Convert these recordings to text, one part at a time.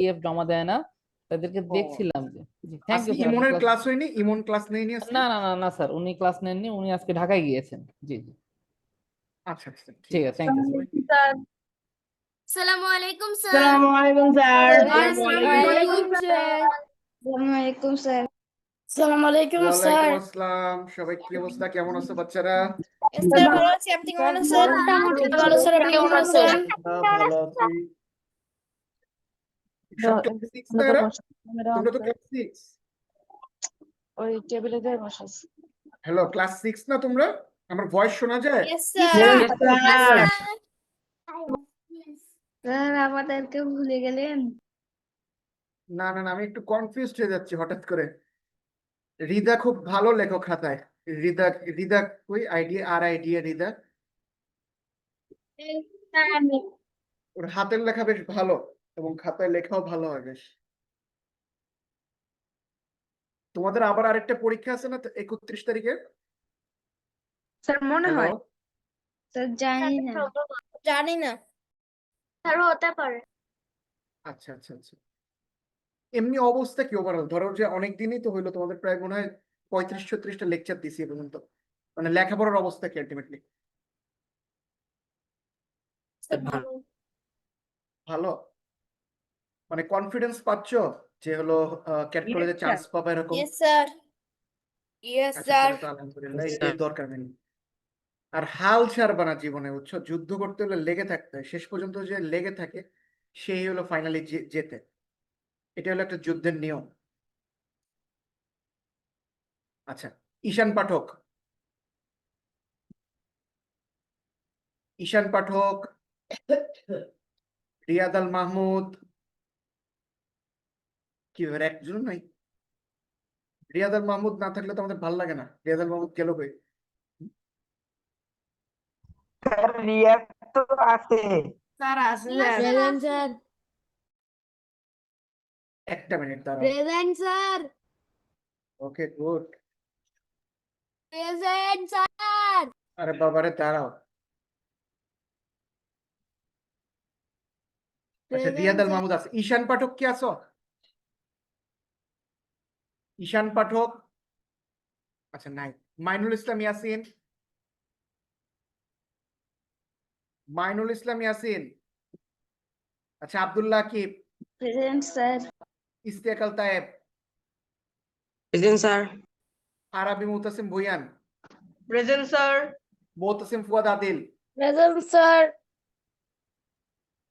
PDF জমা দেয় না, তাদেরকে ও দেখছিলাম যে। জি, থ্যাংক আজকে ইউ স্যার। ইমনের ক্লাস হয়নি? ইমন ক্লাস নেয়নি আজকে? না না না না স্যার, উনি ক্লাস নেননি, উনি আজকে ঢাকায় গিয়েছেন। জি জি, আচ্ছা আচ্ছা ঠিক ঠিক আছে, আছে। Thank you sir. আসসালামু আলাইকুম স্যার। আসসালামু আলাইকুম স্যার। আসসালামু আলাইকুম স্যার। আসসালামু আলাইকুম স্যার। আসসালামু আলাইকুম ওয়ালাইকুম স্যার। আসসালাম। সবাই কি অবস্থা, কেমন আছো বাচ্চারা? স্যার ভালো আছি, আপনি কেমন আছেন? ভালো স্যার, আপনি কেমন আছেন? ভালো আছি। সব ক্লাস 6 না এরা? তোমরা তো ক্লাস 6। ওই টেবিলে দিয়ে বসাস। হ্যালো, ক্লাস 6 না তোমরা? আমার ভয়েস শোনা যায়? Yes sir. স্যার আমাদেরকে ভুলে গেলেন। না না না, আমি একটু কনফিউজড হয়ে যাচ্ছি হঠাৎ করে। রিদা খুব ভালো লেখক খাতায়। রিদা, রিদা কই? আইডিয়া, আর আইডিয়া রিদা। ওর হাতের লেখা বেশ ভালো এবং খাতায় লেখাও ভালো হয় বেশ। তোমাদের আবার আরেকটা পরীক্ষা আছে না 31 তারিখে? স্যার মনে হ্যালো, হয়। স্যার জানি না। জানি না। স্যার হতে পারে। আচ্ছা আচ্ছা আচ্ছা। এমনি অবস্থা কি ওভারঅল? ধরো যে অনেক দিনই তো হইলো, তোমাদের প্রায় মনে হয় 35-36টা লেকচার দিছি এ পর্যন্ত। মানে লেখাপড়ার অবস্থা কি আলটিমেটলি? স্যার ভালো। ভালো? মানে কনফিডেন্স পাচ্ছ যে হলো ক্যাট কলেজে চান্স পাবে এরকম? Yes sir. ইয়েস আচ্ছা স্যার। তাহলে তো আলহামদুলিল্লাহ, এর দরকার নেই। আর হাল ছাড়বা না জীবনে, বুঝছো? যুদ্ধ করতে হলে লেগে থাকতে হয়, শেষ পর্যন্ত যে লেগে থাকে সেই হলো ফাইনালি জেতে। এটা হলো একটা যুদ্ধের নিয়ম। আচ্ছা, ঈশান পাঠক, ঈশান পাঠক, রিয়াদ আল মাহমুদ, কি ব্যাপার একজন নাই? রিয়াদ আল মাহমুদ না থাকলে তো আমাদের ভালো লাগে না। রিয়াদ আল মাহমুদ গেল কই? স্যার রিয়াদ তো আছে। স্যার আছে স্যার। Present sir. একটা মিনিট দাঁড়াও। Present sir. Okay good. Present sir. আরে বাবারে দাঁড়াও। আচ্ছা রিয়াদ প্রেজেন্ট আল মাহমুদ আছে। ঈশান পাঠক কি আছো? ঈশান পাঠক আচ্ছা নাই। মাইনুল ইসলাম ইয়াসিন, মাইনুল ইসলাম ইয়াসিন। আচ্ছা Abdullah Akib, present sir. Istiaq Al Tayeb, present sir. Arabi Mutasim Bhuiyan, present sir. Mutasim Fuad Adil, present sir.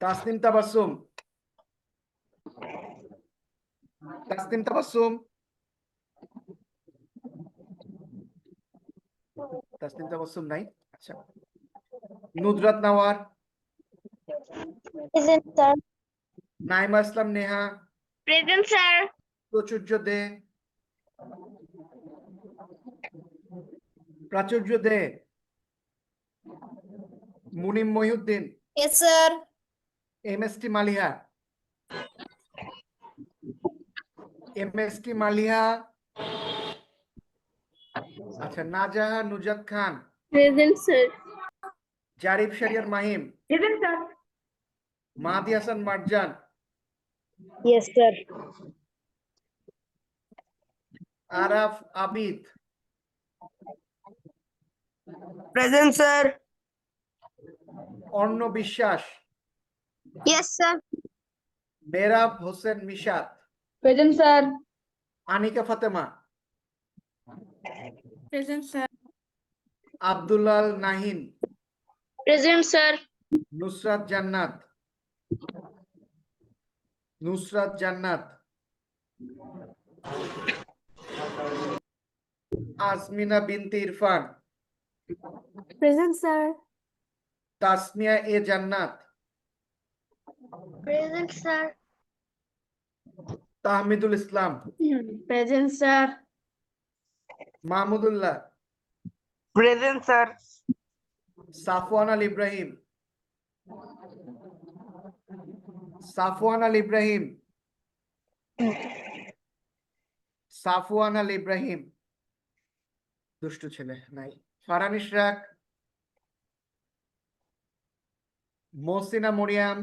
Tasnim Tabassum, Tasnim Tabassum, Tasnim Tabassum নাই। আচ্ছা, Nudrat Nawar, present sir. Naima Islam Neha, present sir. Prachurjo De, Prachurjo De, Munim Mohiuddin, yes sir. M S T Maliha, M S T Maliha. আচ্ছা Najaha Nuzhat Khan, present sir. Zarif Shahriar Mahim, present sir. Mahadi Hasan Marjan, yes sir. Araf Abid, present sir. Arno Biswas, yes sir. Mehrab Hossain Mishat, present sir. Anika Fatema, present sir. Abdullal Nahin, present sir. Nusrat Jannat, Nusrat Jannat, Asmina Binte Irfan, present sir. Tasmia A Jannat, present sir. Tahmidul Islam, present sir. Mahmudullah, present sir. Safwan Al Ibrahim, Safwan Al Ibrahim, Safwan Al Ibrahim, দুষ্টু ছেলে নাই। Farhan Ishraq, Mohsina Mariam,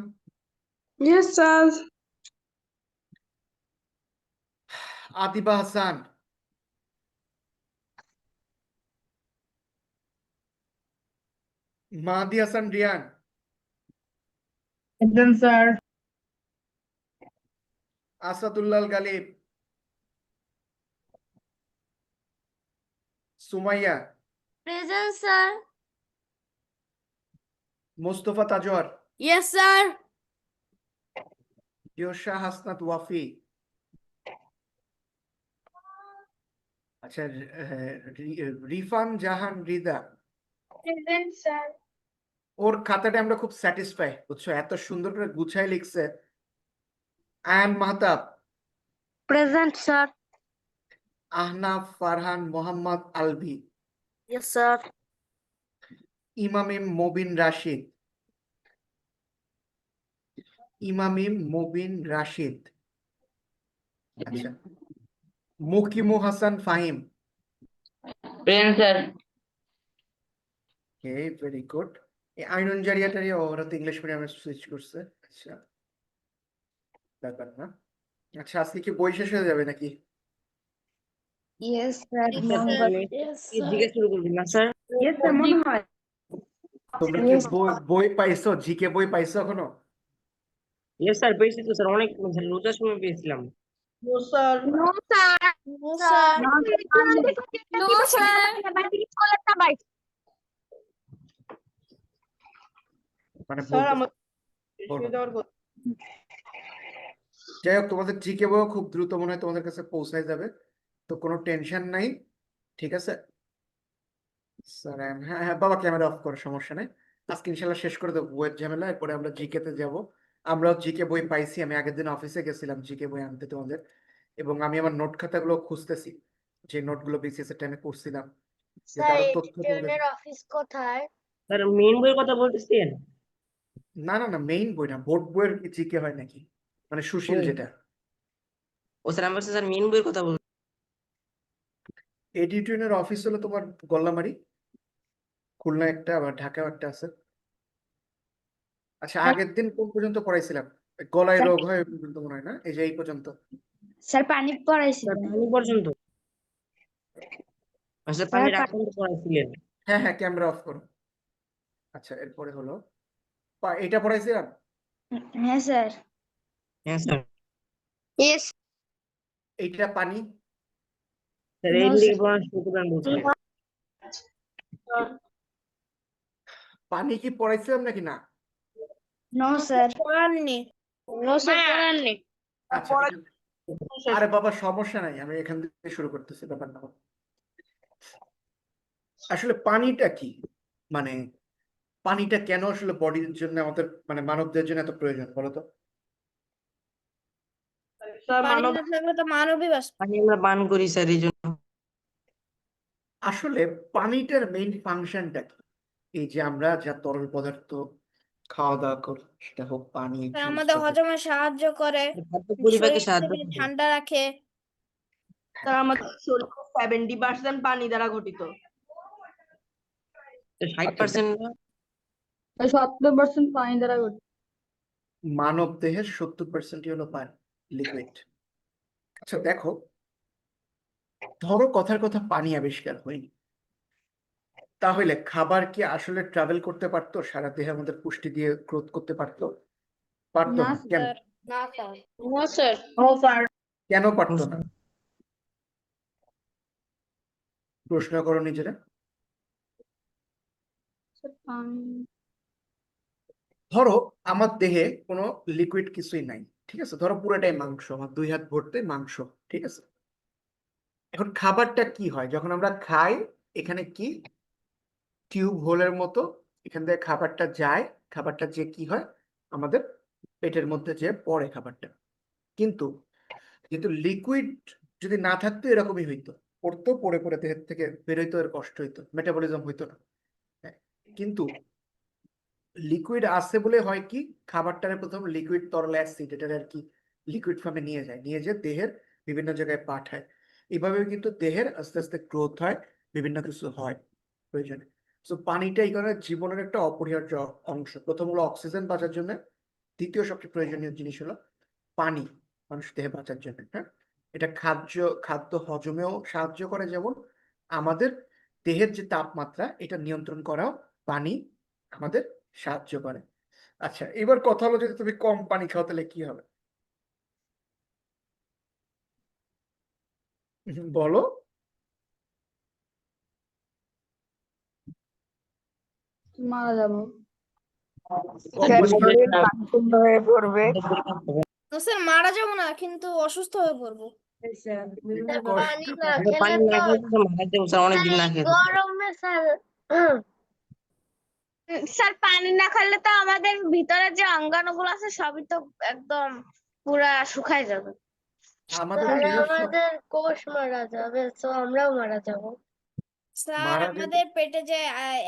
yes sir. Atiba Hasan, Mahadi Hasan Riyan, Present, sir. Asadullah Ghalib, Sumaiya, Present, sir. Mostafa Tajwar, Yes, sir. Irsha Hasnat Wafi. আচ্ছা, রিফান জাহান Rida. Present, sir. ওর খাতাটা আমরা খুব satisfy, বুঝছো, এত সুন্দর করে গুছাই লিখছে। Ayaan Mahtab, Present, sir. Ahnaf Farhan Mohammad Alvi, Yes, sir. ইমামিম Mobin Rashid, ইমামিম Mobin Rashid. আচ্ছা, মুকিমু হাসান ফাহিম। Present, sir. ওকে, ভেরি গুড। এই আইনুন জারিয়াটারি ওরা তো ইংলিশ মিডিয়ামে সুইচ করছে। আচ্ছা, ব্যাপার না। আচ্ছা, আজকে কি বই শেষ হয়ে যাবে নাকি? Yes, sir. Yes, sir. জিজ্ঞেস শুরু করবি না স্যার? Yes, sir. মনে হয়। তোমরা কি বই পাইছো? জিকে বই পাইছো এখনো? ইয়েস স্যার, পেয়েছি তো স্যার, অনেক রোজার সময় পেয়েছিলাম। No, sir. No, sir. No, sir. মানে স্যার বলতে- আমার বলো। যাই হোক, তোমাদের জিকে বই খুব দ্রুত মনে হয় তোমাদের কাছে পৌঁছায় যাবে, তো কোনো টেনশন নাই, ঠিক আছে স্যার? হ্যাঁ হ্যাঁ বাবা, ক্যামেরা অফ করো, সমস্যা নেই। আজকে ইনশাল্লাহ শেষ করে দেবো বইয়ের ঝামেলা, এরপরে আমরা জিকে তে যাবো। আমরাও জিকে বই পাইছি, আমি আগের দিন অফিসে গেছিলাম জিকে বই আনতে তোমাদের, এবং আমি আমার নোট খাতাগুলো খুঁজতেছি, যে নোটগুলো বিসিএস এর টাইমে করছিলাম, যে তার তথ্য তোমাদের। অফিস কোথায়? স্যার মেইন বইয়ের কথা বলতেছেন? না না না, মেইন বই না, বোর্ড বইয়ের জিকে হয় নাকি, মানে সুশীল ও। যেটা। ও স্যার, আমার স্যার মেইন বইয়ের কথা বল। এডিটর অফিস হলো তোমার গল্লামারি, খুলনা একটা, আবার ঢাকাও একটা আছে। আচ্ছা, আগের দিন কোন পর্যন্ত পড়াইছিলাম? গলায় রোগ হয় ওই পর্যন্ত মনে হয় না, এই যে এই পর্যন্ত। স্যার পানি পড়াইছি। স্যার পানি পর্যন্ত? আচ্ছা, পানির আক্রান্ত পড়াইছিলেন? হ্যাঁ হ্যাঁ, ক্যামেরা অফ করো। আচ্ছা, এরপরে হলো এটা পড়াইছিলাম। হ্যাঁ স্যার। হ্যাঁ স্যার। Yes. এইটা পানি। স্যার No, এই দিকে sir. পড়ান শুরু করেন বলছিলেন। পানি কি পড়াইছিলাম নাকি না? No, sir. পড়াননি। No, sir. পড়াননি। আচ্ছা, আরে বাবা, সমস্যা নাই, আমি এখান থেকে শুরু করতেছি, ব্যাপার না। আসলে পানিটা কি, মানে পানিটা কেন আসলে বডির জন্য, আমাদের মানে মানবদের জন্য এত প্রয়োজন বলো তো? স্যার পানি না থাকলে তো মানবই বাঁচবে না। পানি আমরা পান করি স্যার, এই জন্য। আসলে পানিটার মেইন ফাংশনটা কি? এই যে আমরা যা তরল পদার্থ খাওয়া দাওয়া করি, সেটা হোক পানি, তা জুস, আমাদের হজমে সাহায্য করে, খাদ্য পরিপাকে শরীরকে সাহায্য করে। ঠান্ডা রাখে। স্যার আমাদের শরীর 70% পানি দ্বারা গঠিত। 60% না? 70% পানি দ্বারা গঠিত। মানব দেহের 70% হলো পানি, লিকুইড। আচ্ছা দেখো, ধরো কথার কথা পানি আবিষ্কার হয়নি, তাহলে খাবার কি আসলে ট্রাভেল করতে পারতো সারা দেহে, আমাদের পুষ্টি দিয়ে গ্রোথ করতে পারতো? পারতো না, না, কেন? না sir. No, sir. No, sir. কেন পারতো না? প্রশ্ন করো নিজেরা। ধরো আমার দেহে কোনো লিকুইড কিছুই নাই, ঠিক আছে, ধরো পুরোটাই মাংস, আমার 2 হাত ভর্তি মাংস, ঠিক আছে। এখন খাবারটা কি হয় যখন আমরা খাই? এখানে কি টিউব হোলের মতো, এখান থেকে খাবারটা যায়, খাবারটা যে কি হয় আমাদের পেটের মধ্যে যে পড়ে খাবারটা। কিন্তু যেহেতু লিকুইড যদি না থাকতো এরকমই হইতো, পড়তো, পড়ে পড়ে দেহের থেকে বেরোইতো, এর কষ্ট হইতো, মেটাবলিজম হইতো না। হ্যাঁ, কিন্তু লিকুইড আছে বলে হয় কি, খাবারটারে প্রথম লিকুইড তরল অ্যাসিড এটার আর কি লিকুইড ফর্মে নিয়ে যায়, নিয়ে যেয়ে দেহের বিভিন্ন জায়গায় পাঠায়। এইভাবে কিন্তু দেহের আস্তে আস্তে গ্রোথ হয়, বিভিন্ন কিছু হয় প্রয়োজনে। তো পানিটা এই কারণে জীবনের একটা অপরিহার্য অংশ। প্রথম হলো অক্সিজেন বাঁচার জন্য, দ্বিতীয় সবচেয়ে প্রয়োজনীয় জিনিস হলো পানি মানুষ দেহে বাঁচার জন্য। হ্যাঁ, এটা খাদ্য হজমেও সাহায্য করে, যেমন আমাদের দেহের যে তাপমাত্রা এটা নিয়ন্ত্রণ করাও পানি আমাদের সাহায্য করে। আচ্ছা, এবার কথা হলো যদি তুমি কম পানি খাও তাহলে কি হবে? বলো। মারা যাবো। কম পানি হয়ে পড়বে। তো স্যার মারা যাবো না, কিন্তু অসুস্থ হয়ে পড়বো। কষ্ট পানি না খেলে তো মারা যাবো স্যার, অনেকদিন না খেলে। গরমে স্যার স্যার পানি না খেলে তো আমাদের ভিতরে যে অঙ্গাণুগুলো আছে সবই তো একদম পুরা শুকায় যাবে। আমাদের দেহের সব আমাদের কোষ মারা যাবে, তো আমরাও মারা যাব। স্যার মারা যেতে আমাদের পেটে যে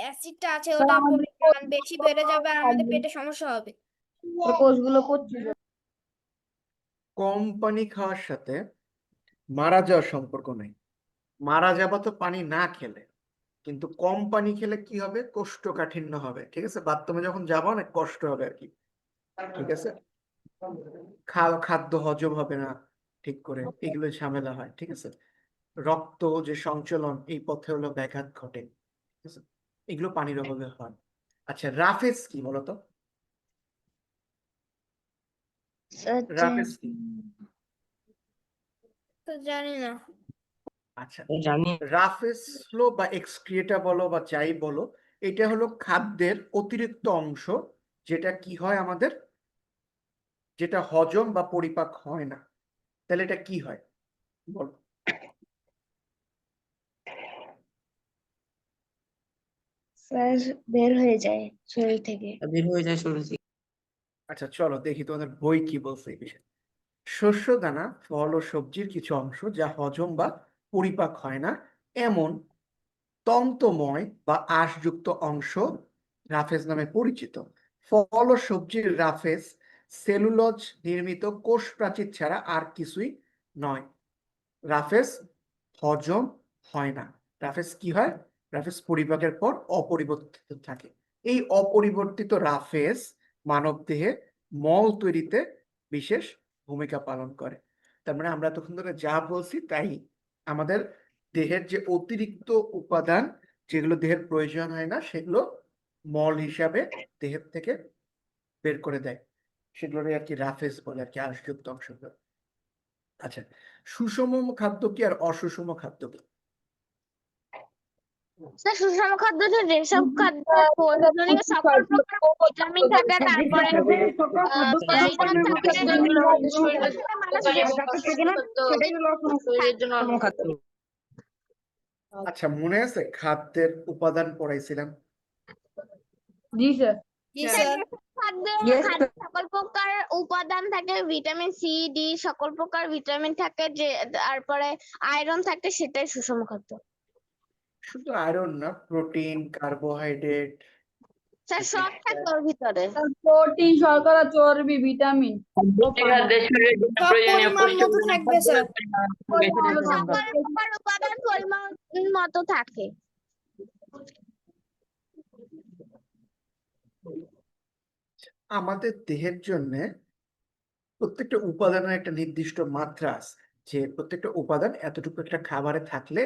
অ্যাসিডটা আছে ওটা পরিমাণ বেশি বেড়ে যাবে আর আমাদের পেটে সমস্যা হবে। কোষগুলো পচে যাবে। কম পানি খাওয়ার সাথে মারা যাওয়ার সম্পর্ক নেই। মারা যাবা তো পানি না খেলে, কিন্তু কম পানি খেলে কি হবে? কোষ্ঠকাঠিন্য হবে, ঠিক আছে? বাথরুমে যখন যাবো অনেক কষ্ট হবে আর কি, ঠিক আছে? খাদ্য হজম হবে না ঠিক করে, এগুলো ঝামেলা হয়, ঠিক আছে? রক্ত যে সঞ্চালন এই পথে হলো ব্যাঘাত ঘটে, ঠিক আছে? এগুলো পানির অভাবে হয়। আচ্ছা, রাফেজ কি বলতো? রাফেজ কি? তো জানি না। আচ্ছা, জানি। রাফেজ হলো বা এক্সক্রিয়েটা বলো বা যাই বলো, এটা হলো খাদ্যের অতিরিক্ত অংশ, যেটা কি হয় আমাদের, যেটা হজম বা পরিপাক হয় না। তাহলে এটা কি হয় বলো? স্যার বের হয়ে যায় শরীর থেকে। বের হয়ে যায় শরীর থেকে। আচ্ছা চলো দেখি তোমাদের বই কি বলছে এই বিষয়ে। শস্য দানা, ফল ও সবজির কিছু অংশ যা হজম বা পরিপাক হয় না এমন তন্তময় বা আঁশযুক্ত অংশ রাফেজ নামে পরিচিত। ফল ও সবজির রাফেজ সেলুলোজ নির্মিত কোষ প্রাচীর ছাড়া আর কিছুই নয়। রাফেজ হজম হয় না। রাফেজ কি হয়? রাফেজ পরিপাকের পর অপরিবর্তিত থাকে। এই অপরিবর্তিত রাফেজ মানবদেহে মল তৈরিতে বিশেষ ভূমিকা পালন করে। তার মানে আমরা তখন ধরে যা বলছি তাই, আমাদের দেহের যে অতিরিক্ত উপাদান যেগুলো দেহের প্রয়োজন হয় না সেগুলো মল হিসাবে দেহের থেকে বের করে দেয়, সেগুলোরই আর কি রাফেজ বলে আর কি, আঁশযুক্ত অংশগুলো। আচ্ছা, সুষম খাদ্য কি আর অসুষম খাদ্য কি? স্যার সুষম খাদ্য হচ্ছে যেসব খাদ্য প্রয়োজনীয় সকল প্রকার ভিটামিন থাকে, তারপরে আয়রন থাকে, যেগুলো আমাদের শরীরে মানুষ শরীরের জন্য অন্য খাদ্য। আচ্ছা, মনে আছে খাদ্যের উপাদান পড়াইছিলাম? জি স্যার। জি স্যার। খাদ্যে Yes, খাদ্যে সকল প্রকার উপাদান থাকে, ভিটামিন সি, ডি, সকল প্রকার ভিটামিন থাকে, যে তারপরে আয়রন থাকে, সেটাই সুষম খাদ্য। শুধু আয়রন না, প্রোটিন, কার্বোহাইড্রেট, স্যার সব থাকে ওর ভিতরে। প্রোটিন, শর্করা, চর্বি, ভিটামিন সব পরিমাণ মতো থাকবে স্যার। সকল প্রকার উপাদান পরিমাণ মতো থাকে। আমাদের দেহের জন্য প্রত্যেকটা উপাদানের একটা নির্দিষ্ট মাত্রা আছে, যে প্রত্যেকটা উপাদান এতটুকু একটা খাবারে থাকলে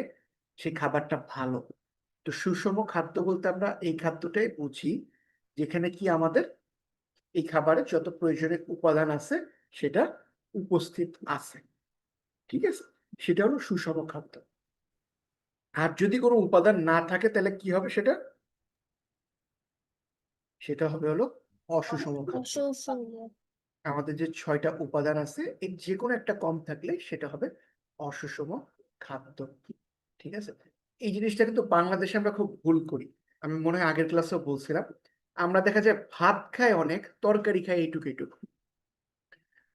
সেই খাবারটা ভালো। তো সুষম খাদ্য বলতে আমরা এই খাদ্যটাই বুঝি যেখানে কি আমাদের এই খাবারে যত প্রয়োজনীয় উপাদান আছে সেটা উপস্থিত আছে, ঠিক আছে? সেটা হলো সুষম খাদ্য। আর যদি কোনো উপাদান না থাকে তাহলে কি হবে? সেটা সেটা হবে হলো অসুষম খাদ্য। আমাদের যে 6টা উপাদান আছে এর যে কোনো একটা কম থাকলে সেটা হবে অসুষম খাদ্য, ঠিক আছে? এই জিনিসটা কিন্তু বাংলাদেশে আমরা খুব ভুল করি। আমি মনে হয় আগের ক্লাসেও বলছিলাম, আমরা দেখা যায় ভাত খাই অনেক, তরকারি খাই এইটুকু এইটুকু,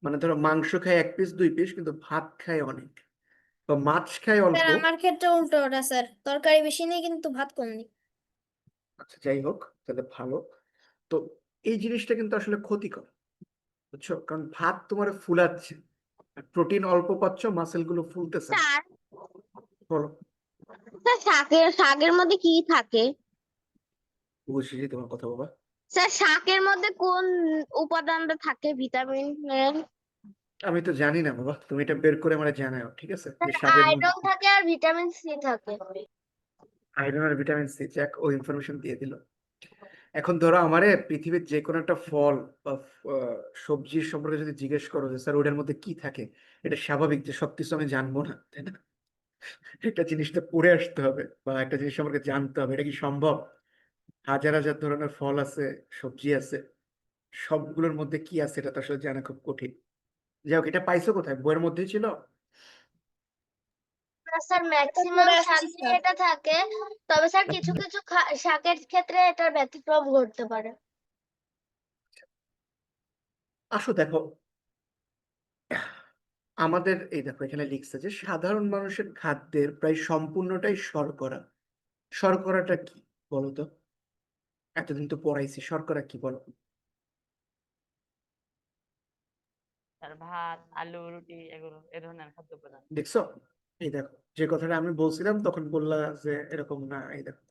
মানে ধরো মাংস খাই 1 পিস 2 পিস, কিন্তু ভাত খাই অনেক, বা মাছ খাই অল্প। স্যার আমার ক্ষেত্রে উল্টো ওটা স্যার, তরকারি বেশি নেই কিন্তু ভাত কম নেই। আচ্ছা যাই হোক, তাহলে ভালো। তো এই জিনিসটা কিন্তু আসলে ক্ষতিকর, বুঝছো? কারণ ভাত তোমার ফুলাচ্ছে, প্রোটিন অল্প পাচ্ছ, মাসেল গুলো ফুলতেছে না। স্যার বলো। স্যার শাকের মধ্যে কি থাকে? বুঝছি তোমার কথা বাবা। স্যার শাকের মধ্যে কোন উপাদানটা থাকে ভিটামিন? আমি তো জানি না বাবা, তুমি এটা বের করে আমার জানাও, ঠিক আছে? যে স্বাদের মধ্যে আয়রন থাকে আর ভিটামিন সি থাকে। আয়রন আর ভিটামিন সি, যাক ও ইনফরমেশন দিয়ে দিল। এখন ধরো আমারে পৃথিবীর যে কোনো একটা ফল বা সবজির সম্পর্কে যদি জিজ্ঞেস করো যে স্যার ওটার মধ্যে কি থাকে, এটা স্বাভাবিক যে সবকিছু আমি জানবো না, তাই না? একটা জিনিসটা পড়ে আসতে হবে বা একটা জিনিস সম্পর্কে জানতে হবে, এটা কি সম্ভব? হাজার হাজার ধরনের ফল আছে, সবজি আছে, সবগুলোর মধ্যে কি আছে এটা তো আসলে জানা খুব কঠিন। যাই হোক, এটা পাইছো কোথায়? বইয়ের মধ্যেই ছিল? স্যার ম্যাক্সিমাম শাকে এটা থাকে, তবে স্যার কিছু কিছু শাকের ক্ষেত্রে এটার ব্যতিক্রম ঘটতে পারে। আসো দেখো, আমাদের এই দেখো এখানে লিখছে যে সাধারণ মানুষের খাদ্যের প্রায় সম্পূর্ণটাই শর্করা। শর্করাটা কি বলো তো? এতদিন তো পড়াইছি, শর্করা কি বলো? স্যার ভাত, আলু, রুটি এগুলো এ ধরনের খাদ্য উপাদান। দেখছো? এই দেখো, যে কথাটা আমি বলছিলাম তখন বললা যে এরকম না। এই দেখো,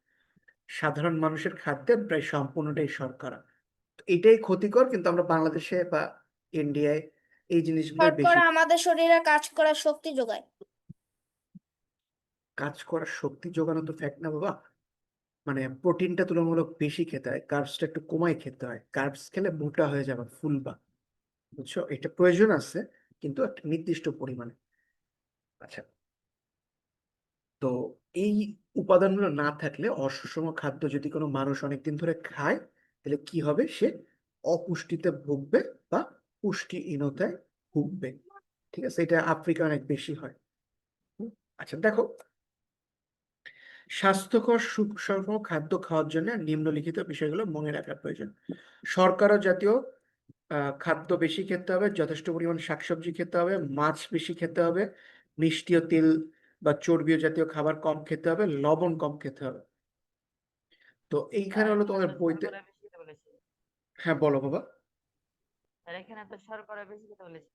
সাধারণ মানুষের খাদ্যের প্রায় সম্পূর্ণটাই শর্করা। তো এটাই ক্ষতিকর, কিন্তু আমরা বাংলাদেশে বা ইন্ডিয়ায় এই জিনিসগুলোই বেশি। শর্করা আমাদের শরীরে কাজ করার শক্তি যোগায়। কাজ করার শক্তি যোগানো তো ফ্যাক্ট না বাবা। মানে প্রোটিনটা তুলনামূলক বেশি খেতে হয়, কার্বসটা একটু কমাই খেতে হয়। কার্বস খেলে মোটা হয়ে যাবে, ফুলবা। বুঝছো? এটা প্রয়োজন আছে, কিন্তু একটা নির্দিষ্ট পরিমাণে। আচ্ছা, তো এই উপাদানগুলো না থাকলে অসুষম খাদ্য যদি কোনো মানুষ অনেকদিন ধরে খায়, তাহলে কি হবে? সে অপুষ্টিতে ভুগবে বা পুষ্টিহীনতায় ভুগবে। ঠিক আছে? এটা আফ্রিকা অনেক বেশি হয়। হুম? আচ্ছা দেখো, স্বাস্থ্যকর সুষম খাদ্য খাওয়ার জন্য নিম্নলিখিত বিষয়গুলো মনে রাখা প্রয়োজন। শর্করা জাতীয় খাদ্য বেশি খেতে হবে, যথেষ্ট পরিমাণ শাকসবজি খেতে হবে, মাছ বেশি খেতে হবে, মিষ্টি ও তেল বা চর্বি জাতীয় খাবার কম খেতে হবে, লবণ কম খেতে হবে। তো এইখানে স্যার হলো এখানে তোমাদের তো বইতে। শর্করা বেশি খেতে বলেছে। হ্যাঁ বলো বাবা। স্যার এখানে তো শর্করা বেশি খেতে বলেছে।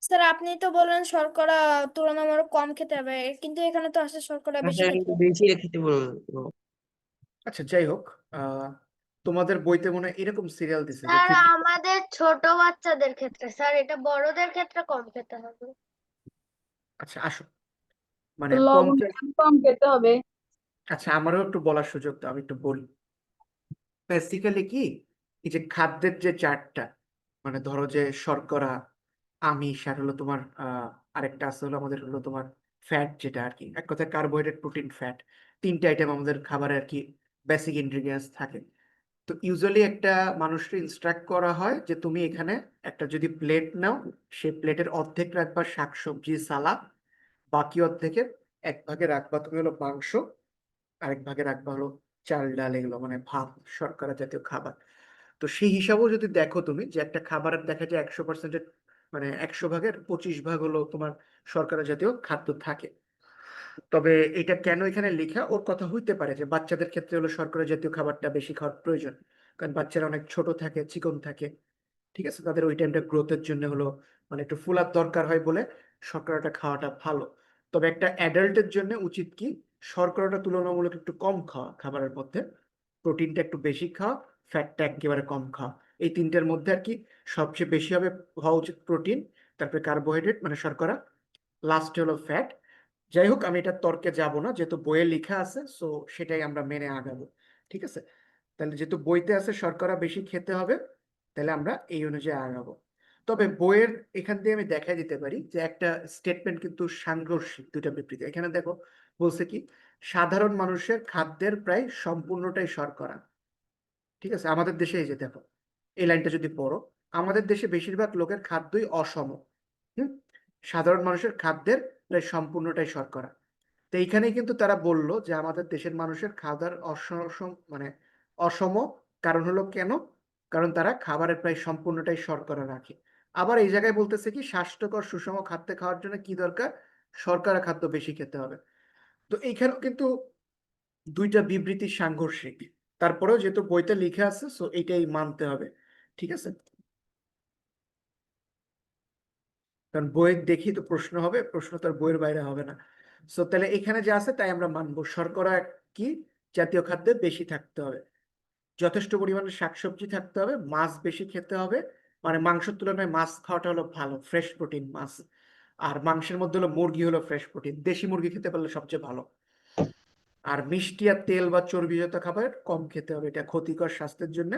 স্যার আপনি তো বললেন শর্করা তুলনামূলক কম খেতে হবে, কিন্তু এখানে তো আসলে শর্করা বেশি স্যার খেতে একটু হবে। বেশি খেতে বলবো। আচ্ছা যাই হোক, তোমাদের বইতে মনে হয় এরকম সিরিয়াল দিছে যে স্যার 50। আমাদের ছোট বাচ্চাদের ক্ষেত্রে, স্যার এটা বড়দের ক্ষেত্রে কম খেতে হবে। আচ্ছা আসো, মানে লবণ 50। কম খেতে হবে। আচ্ছা আমারও একটু বলার সুযোগ দাও, আমি একটু বলি। বেসিক্যালি কি, এই যে খাদ্যের যে চার্টটা, মানে ধরো যে শর্করা, আমিষ, আর হলো তোমার আরেকটা আছে হলো আমাদের হলো তোমার ফ্যাট, যেটা আর কি এক কথায় কার্বোহাইড্রেট, প্রোটিন, ফ্যাট, তিনটা আইটেম আমাদের খাবারে আর কি বেসিক ইনগ্রিডিয়েন্টস থাকে। তো ইউজুয়ালি একটা মানুষকে ইনস্ট্রাক্ট করা হয় যে তুমি এখানে একটা যদি প্লেট নাও, সেই প্লেটের অর্ধেক রাখবা শাকসবজি সালাদ, বাকি অর্ধেকের এক ভাগে রাখবা তুমি হলো মাংস, আরেক ভাগে রাখবা হলো চাল ডাল, এগুলো মানে ভাত, শর্করা জাতীয় খাবার। তো সেই হিসাবেও যদি দেখো তুমি যে একটা খাবারের দেখা যায় 100%-এর মানে 100 ভাগের 25 ভাগ হলো তোমার শর্করা জাতীয় খাদ্য থাকে। তবে এটা কেন এখানে লেখা, ওর কথা হইতে পারে যে বাচ্চাদের ক্ষেত্রে হলো শর্করা জাতীয় খাবারটা বেশি খাওয়ার প্রয়োজন, কারণ বাচ্চারা অনেক ছোট থাকে, চিকন থাকে। ঠিক আছে? তাদের ওই টাইমটা গ্রোথের জন্য হলো মানে একটু ফুলার দরকার হয় বলে শর্করাটা খাওয়াটা ভালো। তবে একটা অ্যাডাল্টের জন্য উচিত কি, শর্করাটা তুলনামূলক একটু কম খাওয়া খাবারের মধ্যে, প্রোটিনটা একটু বেশি খাওয়া, ফ্যাটটা একেবারে কম খাওয়া। এই তিনটার মধ্যে আর কি সবচেয়ে বেশি হবে হওয়া উচিত প্রোটিন, তারপরে কার্বোহাইড্রেট মানে শর্করা, লাস্ট হলো ফ্যাট। যাই হোক, আমি এটা তর্কে যাব না, যেহেতু বইয়ে লেখা আছে সো সেটাই আমরা মেনে আগাবো। ঠিক আছে? তাহলে যেহেতু বইতে আছে শর্করা বেশি খেতে হবে, তাহলে আমরা এই অনুযায়ী আগাবো। তবে বইয়ের এখান দিয়ে আমি দেখাই দিতে পারি যে একটা স্টেটমেন্ট কিন্তু সাংঘর্ষিক, দুইটা বিবৃতি। এখানে দেখো বলছে কি, সাধারণ মানুষের খাদ্যের প্রায় সম্পূর্ণটাই শর্করা। ঠিক আছে? আমাদের দেশে এই যে দেখো, এই লাইনটা যদি পড়ো, আমাদের দেশে বেশিরভাগ লোকের খাদ্যই অসম। হুম? সাধারণ মানুষের খাদ্যের প্রায় সম্পূর্ণটাই শর্করা। তো এইখানেই কিন্তু তারা বলল যে আমাদের দেশের মানুষের খাওয়া দাওয়ার মানে অসম। কারণ হলো কেন? কারণ তারা খাবারের প্রায় সম্পূর্ণটাই শর্করা রাখে। আবার এই জায়গায় বলতেছে কি, স্বাস্থ্যকর সুষম খাদ্য খাওয়ার জন্য কি দরকার? শর্করা খাদ্য বেশি খেতে হবে। তো এইখানেও কিন্তু দুইটা বিবৃতি সাংঘর্ষিক। তারপরেও যেহেতু বইতে লিখে আছে সো এইটাই মানতে হবে। ঠিক আছে? কারণ বইয়ের দেখি তো প্রশ্ন হবে, প্রশ্ন তো আর বইয়ের বাইরে হবে না। সো তাহলে এখানে যা আছে তাই আমরা মানবো। শর্করা কি জাতীয় খাদ্যে বেশি থাকতে হবে, যথেষ্ট পরিমাণে শাকসবজি থাকতে হবে, মাছ বেশি খেতে হবে, মানে মাংসের তুলনায় মাছ খাওয়াটা হলো ভালো, ফ্রেশ প্রোটিন মাছ। আর মাংসের মধ্যে হলো মুরগি হলো ফ্রেশ প্রোটিন, দেশি মুরগি খেতে পারলে সবচেয়ে ভালো। আর মিষ্টি আর তেল বা চর্বিজাত খাবার কম খেতে হবে, এটা ক্ষতিকর স্বাস্থ্যের জন্য।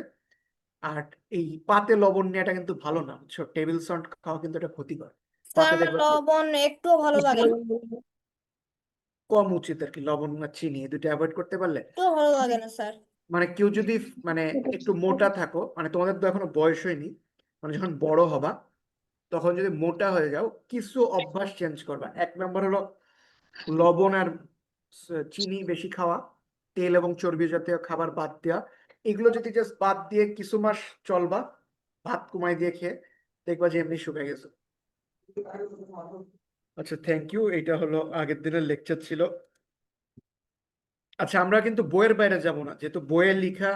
আর এই পাতে লবণ নেওয়াটা কিন্তু ভালো না, বুঝছো? টেবিল সল্ট খাওয়া কিন্তু এটা ক্ষতিকর। স্যার পাতে আমার দেখবে লবণ একটুও ভালো লাগে না, কম উচিত আর কি, লবণ আর চিনি এই দুটো অ্যাভয়েড করতে পারলে। একটুও ভালো লাগে না স্যার। মানে কেউ যদি মানে একটু মোটা থাকো, মানে তোমাদের তো এখনো বয়স হয়নি, মানে যখন বড় হবা তখন যদি মোটা হয়ে যাও, কিছু অভ্যাস চেঞ্জ করবা। 1 নম্বর হলো লবণ আর চিনি বেশি খাওয়া, তেল এবং চর্বি জাতীয় খাবার বাদ দেওয়া। এগুলো যদি জাস্ট বাদ দিয়ে কিছু মাস চলবা, ভাত কমাই দিয়ে খেয়ে, দেখবা যে এমনি শুকিয়ে গেছে। আচ্ছা, থ্যাংক ইউ। এটা হলো আগের দিনের লেকচার ছিল। আচ্ছা, আমরা কিন্তু বইয়ের বাইরে যাব না, যেহেতু বইয়ে লেখা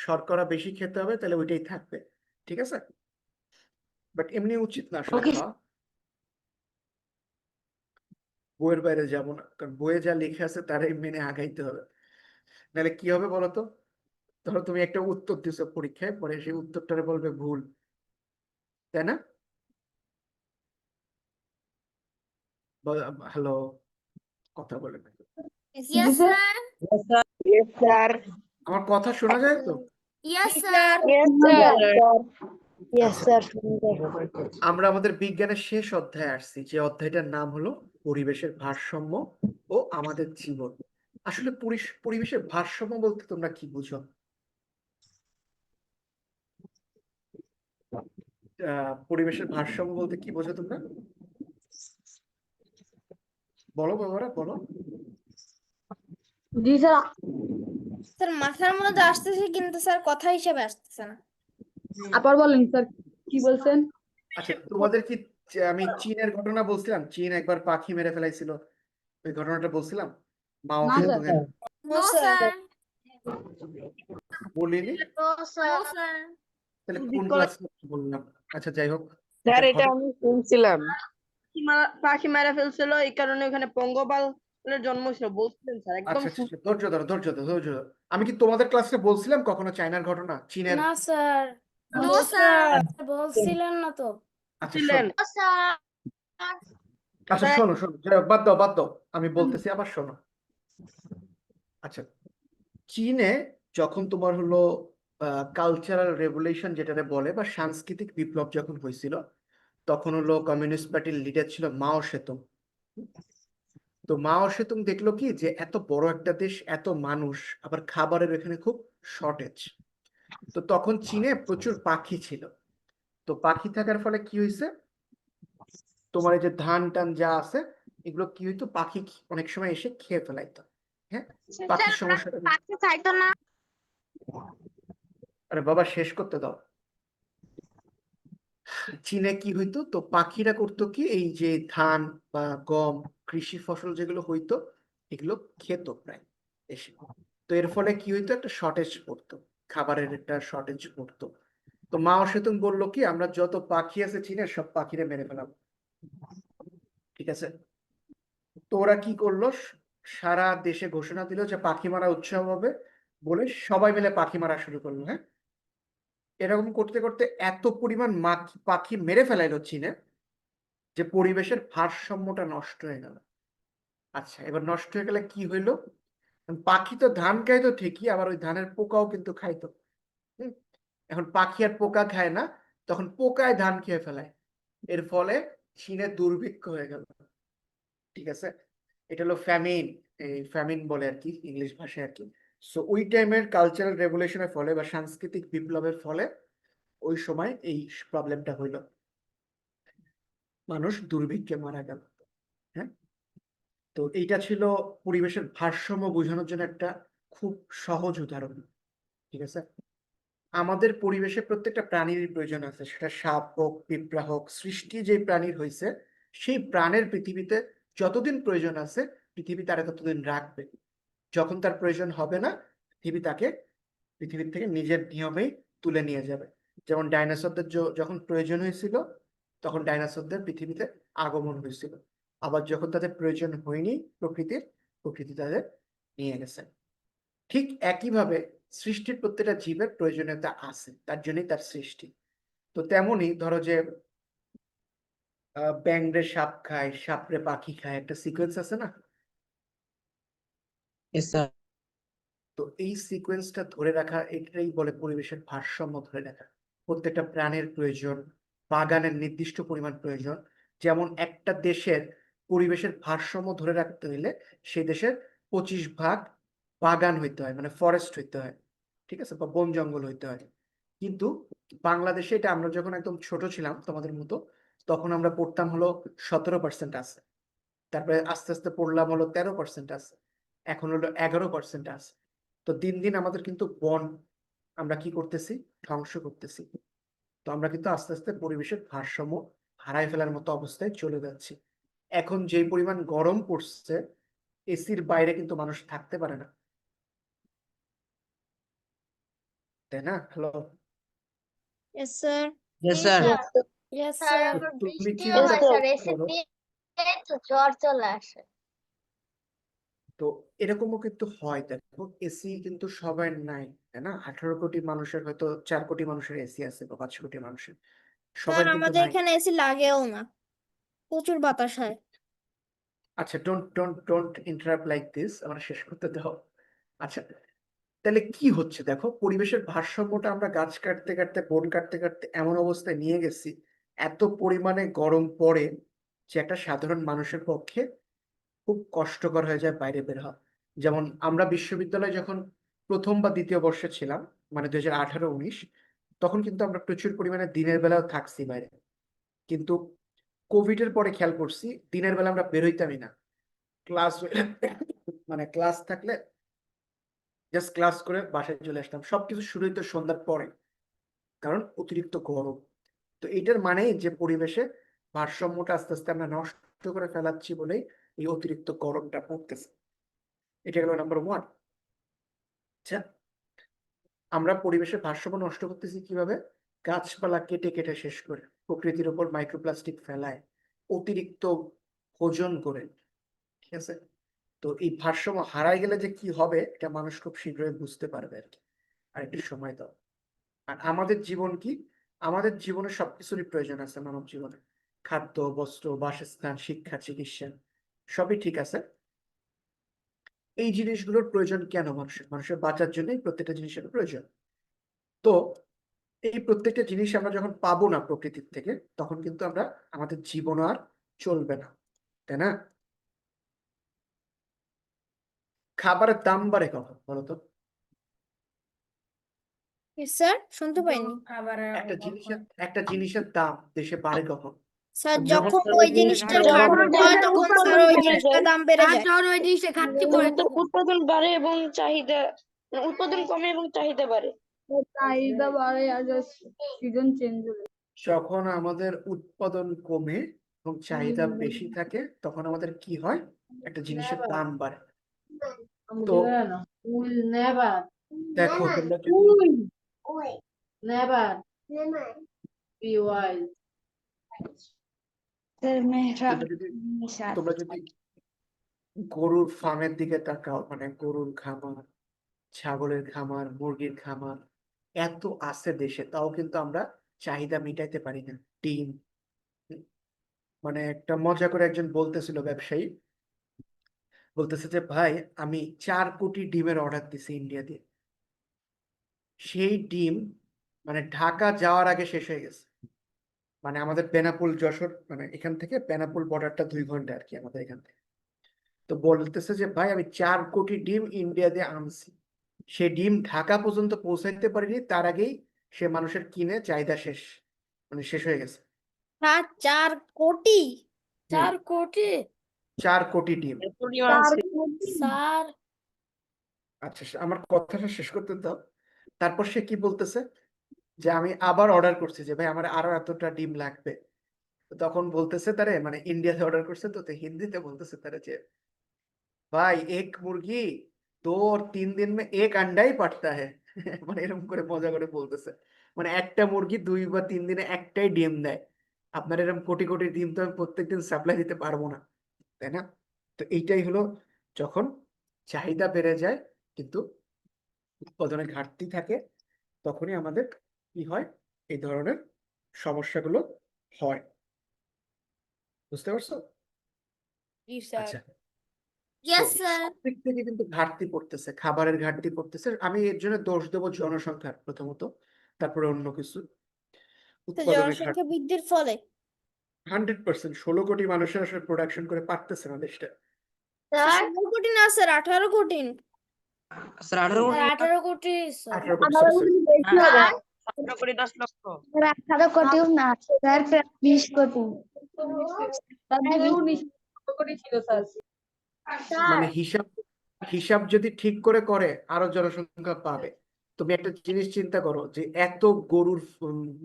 শর্করা বেশি খেতে হবে, তাহলে ওইটাই থাকবে, ঠিক আছে? বাট এমনি উচিত না আসলে খাওয়া। বইয়ের বাইরে যাব না, কারণ বইয়ে যা লেখা আছে তারাই মেনে আগাইতে হবে। নাহলে কি হবে বলতো? ধরো তুমি একটা উত্তর দিছো পরীক্ষায়, পরে সেই উত্তরটারে বলবে ভুল, তাই না? হ্যালো, কথা বলে না। Yes sir. স্যার আমার কথা শোনা যায় তো? Yes sir. আচ্ছা, আমরা আমাদের বিজ্ঞানের শেষ অধ্যায়ে আসছি, যে অধ্যায়টার নাম হলো পরিবেশের ভারসাম্য ও আমাদের জীবন। আসলে পরিবেশের ভারসাম্য বলতে তোমরা কি বুঝো? পরিবেশের ভারসাম্য বলতে কি বোঝো তোমরা? বলো বাবারা, বলো। স্যার মাথার মধ্যে আসতেছে কিন্তু স্যার কথা হিসেবে আসতেছে না। আবার বলেন স্যার, কি বলছেন? আচ্ছা, তোমাদের কি আমি চীনের ঘটনা বলছিলাম? চীন একবার পাখি মেরে ফেলাইছিল, ওই ঘটনাটা বলছিলাম? মাও না, স্যার। সেতুংয়ের No sir. বলিনি? তো স্যার তাহলে কোন ক্লাসে বললাম? আচ্ছা, যাই হোক, স্যার এটা এটা আমি শুনছিলাম। পাখি মারা ফেলছিল, এই কারণে ওখানে পঙ্গপালের জন্ম হয়েছিল বলছিলেন স্যার, একদম আচ্ছা, আচ্ছা, ধৈর্য ধরো, ধৈর্য ধরো, ধৈর্য ধরো। আমি কি তোমাদের ক্লাসে বলছিলাম কখনো চায়নার ঘটনা, চীনের? না sir. No, No sir. Sir বলছিলেন না তো। আচ্ছা, শুনছিলেন। শোনো। স্যার আচ্ছা, শোনো শোনো, যাই হোক, বাদ দাও, বাদ দাও, আমি বলতেছি, আবার শোনো। আচ্ছা, চীনে যখন তোমার হলো কালচারাল রেভলিউশন যেটাকে বলে, বা সাংস্কৃতিক বিপ্লব যখন হয়েছিল, তখন হলো কমিউনিস্ট পার্টির লিডার ছিল মাও সেতুং। তো মাও সেতুং দেখলো কি, যে এত বড় একটা দেশ, এত মানুষ, আবার খাবারের এখানে খুব শর্টেজ। তো তখন চীনে প্রচুর পাখি ছিল। তো পাখি থাকার ফলে কি হয়েছে, তোমার এই যে ধান টান যা আছে, এগুলো কি হইতো, পাখি অনেক সময় এসে খেয়ে ফেলাইতো। হ্যাঁ, পাখির সমস্যাটা। পাখি খাইতো না। আরে বাবা, শেষ করতে দাও। চীনে কি হইতো, তো পাখিরা করতো কি, এই যে ধান বা গম, কৃষি ফসল যেগুলো হইতো, এগুলো খেত প্রায় এসে। তো এর ফলে কি হইতো, একটা শর্টেজ পড়তো, খাবারের একটা শর্টেজ পড়তো। তো মাও সেতুং বললো কি, আমরা যত পাখি আছে চীনের, সব পাখিরে মেরে ফেলাবো, ঠিক আছে? তো ওরা কি করলো, সারা দেশে ঘোষণা দিল যে পাখি মারা উৎসব হবে, বলে সবাই মিলে পাখি মারা শুরু করলো। হ্যাঁ, এরকম করতে করতে এত পরিমাণ পাখি মেরে ফেলাইলো চীনে, যে পরিবেশের ভারসাম্যটা নষ্ট হয়ে গেল। আচ্ছা, এবার নষ্ট হয়ে গেলে কি হইলো, পাখি তো ধান খাইতো ঠিকই, আবার ওই ধানের পোকাও কিন্তু খাইতো। হুম, এখন পাখি আর পোকা খায় না, তখন পোকায় ধান খেয়ে ফেলায়। এর ফলে চীনে দুর্ভিক্ষ হয়ে গেল, ঠিক আছে? এটা হলো ফ্যামিন, এই ফ্যামিন বলে আর কি ইংলিশ ভাষায় আর কি। সো ওই টাইমের কালচারাল রেভলিউশনের ফলে বা সাংস্কৃতিক বিপ্লবের ফলে ওই সময় এই প্রবলেমটা হইলো, মানুষ দুর্ভিক্ষে মারা গেল। হ্যাঁ, তো এইটা ছিল পরিবেশের ভারসাম্য বোঝানোর জন্য একটা খুব সহজ উদাহরণ, ঠিক আছে? আমাদের পরিবেশে প্রত্যেকটা প্রাণীর প্রয়োজন আছে, সেটা সাপ হোক, পিঁপড়া হোক, সৃষ্টি যে প্রাণীর হয়েছে, সেই প্রাণের পৃথিবীতে যতদিন প্রয়োজন আছে, পৃথিবী তারা ততদিন রাখবে। যখন তার প্রয়োজন হবে না, পৃথিবীর থেকে নিজের নিয়মেই তুলে নিয়ে যাবে। যেমন ডাইনোসরদের যখন প্রয়োজন হয়েছিল, তখন ডাইনোসরদের পৃথিবীতে আগমন হয়েছিল। আবার যখন তাদের প্রয়োজন হয়নি প্রকৃতি তাদের নিয়ে গেছে। ঠিক একইভাবে সৃষ্টির প্রত্যেকটা জীবের প্রয়োজনীয়তা আছে, তার জন্যই তার সৃষ্টি। তো তেমনি ধরো যে ব্যাঙরে সাপ খায়, সাপরে পাখি খায়, একটা সিকোয়েন্স আছে না? Yes, sir. তো এই সিকোয়েন্সটা ধরে রাখা, এটাই বলে পরিবেশের ভারসাম্য ধরে রাখা। প্রত্যেকটা প্রাণের প্রয়োজন, বাগানের নির্দিষ্ট পরিমাণ প্রয়োজন। যেমন একটা দেশের পরিবেশের ভারসাম্য ধরে রাখতে হইলে সেই দেশের 25 ভাগ বাগান হইতে হয়, মানে ফরেস্ট হইতে হয়, ঠিক আছে, বা বন জঙ্গল হইতে হয়। কিন্তু বাংলাদেশে এটা আমরা যখন একদম ছোট ছিলাম তোমাদের মতো, তখন আমরা পড়তাম হলো 17% আছে, তারপরে আস্তে আস্তে পড়লাম হলো 13% আছে, এখন হলো 11% আছে। তো দিন দিন আমাদের কিন্তু বন আমরা কি করতেছি, ধ্বংস করতেছি। তো আমরা কিন্তু আস্তে আস্তে পরিবেশের ভারসাম্য হারাই ফেলার মতো অবস্থায় চলে যাচ্ছি। এখন যেই পরিমাণ গরম পড়ছে, এসির বাইরে কিন্তু মানুষ থাকতে পারে না, তাই না? Hello, Yes, sir. Yes, sir. Yes, sir sir. আবার তুমি বৃষ্টিও চিন্তা হয় স্যার, এসি করো। দিয়ে তো জ্বর চলে আসে। তো এরকমও কিন্তু হয়, দেখো এসি কিন্তু সবার নাই, তাই না? 18 কোটি মানুষের হয়তো 4 কোটি মানুষের এসি আছে, বা 5 কোটি মানুষের, স্যার সবার কিন্তু আমাদের নাই। এখানে এসি লাগেও না, প্রচুর বাতাস হয়। আচ্ছা, ডোন্ট ইন্টারাপ্ট লাইক দিস, আমার শেষ করতে দাও। আচ্ছা, তাহলে কি হচ্ছে দেখো, পরিবেশের ভারসাম্যটা আমরা গাছ কাটতে কাটতে, বন কাটতে কাটতে এমন অবস্থায় নিয়ে গেছি, এত পরিমাণে গরম পড়ে যে একটা সাধারণ মানুষের পক্ষে খুব কষ্টকর হয়ে যায় বাইরে বের হওয়া। যেমন আমরা বিশ্ববিদ্যালয়ে যখন প্রথম বা দ্বিতীয় বর্ষে ছিলাম, মানে 2018-19, তখন কিন্তু আমরা প্রচুর পরিমাণে দিনের বেলাও থাকছি বাইরে। কিন্তু কোভিডের পরে খেয়াল করছি দিনের বেলা আমরা বেরোইতামই না। ক্লাস মানে ক্লাস থাকলে জাস্ট ক্লাস করে বাসায় চলে আসতাম, সবকিছু শুরু হইতো সন্ধ্যার পরে, কারণ অতিরিক্ত গরম। তো এটার মানে যে পরিবেশে ভারসাম্যটা আস্তে আস্তে আমরা নষ্ট করে ফেলাচ্ছি বলেই এই অতিরিক্ত গরমটা পড়তেছে। এটা গেল নাম্বার 1। আচ্ছা, আমরা পরিবেশের ভারসাম্য নষ্ট করতেছি কিভাবে? গাছপালা কেটে কেটে শেষ করে, প্রকৃতির উপর মাইক্রোপ্লাস্টিক ফেলায়, অতিরিক্ত ভোজন করে, ঠিক আছে? তো এই ভারসাম্য হারাই গেলে যে কি হবে এটা মানুষ খুব শীঘ্রই বুঝতে পারবে আর কি, আর একটু সময় দাও। আর আমাদের জীবন কি, আমাদের জীবনে সবকিছুরই প্রয়োজন আছে মানব জীবনে। খাদ্য, বস্ত্র, বাসস্থান, শিক্ষা, চিকিৎসা, সবই ঠিক আছে। এই জিনিসগুলোর প্রয়োজন কেন? মানুষের বাঁচার জন্যই প্রত্যেকটা জিনিসের প্রয়োজন। তো এই প্রত্যেকটা জিনিস আমরা যখন পাবো না প্রকৃতির থেকে, তখন কিন্তু আমরা আমাদের জীবন আর চলবে না, তাই না? খাবারের দাম বাড়ে কখন বলতো? Yes, sir. শুনতে পাইনি। একটা জিনিসের দাম দেশে বাড়ে কখন? স্যার যখন যখন স্যার ওই ওই জিনিসটার জিনিসটা ঘাটতি হয় তখন স্যার ওই জিনিসটার দাম বেড়ে যায়। উৎপাদন বাড়ে এবং চাহিদা, উৎপাদন কমে এবং চাহিদা বাড়ে। চাহিদা বাড়ে আর সিজন চেঞ্জ হলে যখন আমাদের উৎপাদন কমে এবং চাহিদা বেশি থাকে, তখন আমাদের কি হয়? একটা জিনিসের দাম বাড়ে। তো নেভার দেখো তোমরা যদি নেভার বি ওয়াইজ তোমরা যদি গরুর ফার্মের দিকে তাকাও, মানে গরুর খামার, ছাগলের খামার, মুরগির খামার এত আছে দেশে, তাও কিন্তু আমরা চাহিদা মিটাইতে পারি না। ডিম, মানে একটা মজা করে একজন বলতেছিল ব্যবসায়ী, বলতেছে যে ভাই আমি 4 কোটি ডিমের অর্ডার দিছি ইন্ডিয়া দিয়ে, সেই ডিম মানে ঢাকা যাওয়ার আগে শেষ হয়ে গেছে। মানে আমাদের বেনাপোল যশোর, মানে এখান থেকে বেনাপোল বর্ডারটা 2 ঘন্টা আর কি আমাদের এখান থেকে। তো বলতেছে যে ভাই আমি 4 কোটি ডিম ইন্ডিয়া দিয়ে আনছি, সে ডিম ঢাকা পর্যন্ত পৌঁছাইতে পারিনি, তার আগেই সে মানুষের কিনে চাহিদা শেষ, মানে শেষ হয়ে গেছে। স্যার 4 কোটি? 4 কোটি? 4 কোটি ডিম। স্যার আচ্ছা, আমার কথাটা শেষ করতে দাও। তারপর সে কি বলতেছে, যে আমি আবার অর্ডার করছি যে ভাই আমার আরো এতটা ডিম লাগবে। তো তখন বলতেছে তারে, মানে ইন্ডিয়াতে অর্ডার করছে তো হিন্দিতে বলতেছে তারে যে ভাই এক মুরগি তো 3 दिन में एक अंडा ही पड़ता है। মানে এরকম করে মজা করে বলতেছে, মানে একটা মুরগি 2 বা 3 দিনে একটাই ডিম দেয়, আপনার এরকম কোটি কোটি ডিম তো আমি প্রত্যেকদিন সাপ্লাই দিতে পারবো না, তাই না? তো এইটাই হলো, যখন চাহিদা বেড়ে যায় কিন্তু উৎপাদনের ঘাটতি থাকে, তখনই আমাদের কি হয়? এই ধরনের সমস্যাগুলো হয়। বুঝতে পারছো? জি স্যার। আচ্ছা, ইয়েস তো স্যার। সব দিক থেকে কিন্তু ঘাটতি পড়তেছে, খাবারের ঘাটতি পড়তেছে। আমি এর জন্য দোষ দেবো জনসংখ্যার প্রথমত, তারপরে অন্য কিছু। উৎপাদনের ঘাটতি জনসংখ্যা বৃদ্ধির ফলে 100%। 16 কোটি মানুষের আসলে প্রোডাকশন করে পারতেছে না দেশটা। স্যার 16 কোটি না স্যার, 18 কোটি। স্যার 18 স্যার 18 কোটি স্যার। 18 কোটি, sorry। না, 17 কোটি 10 লক্ষ। 18 কোটিও না স্যার, 20 কোটি। তার আগে 19 কোটি ছিল স্যার। মানে হিসাব যদি ঠিক করে আরো জনসংখ্যা পাবে। তুমি একটা জিনিস চিন্তা করো যে এত গরুর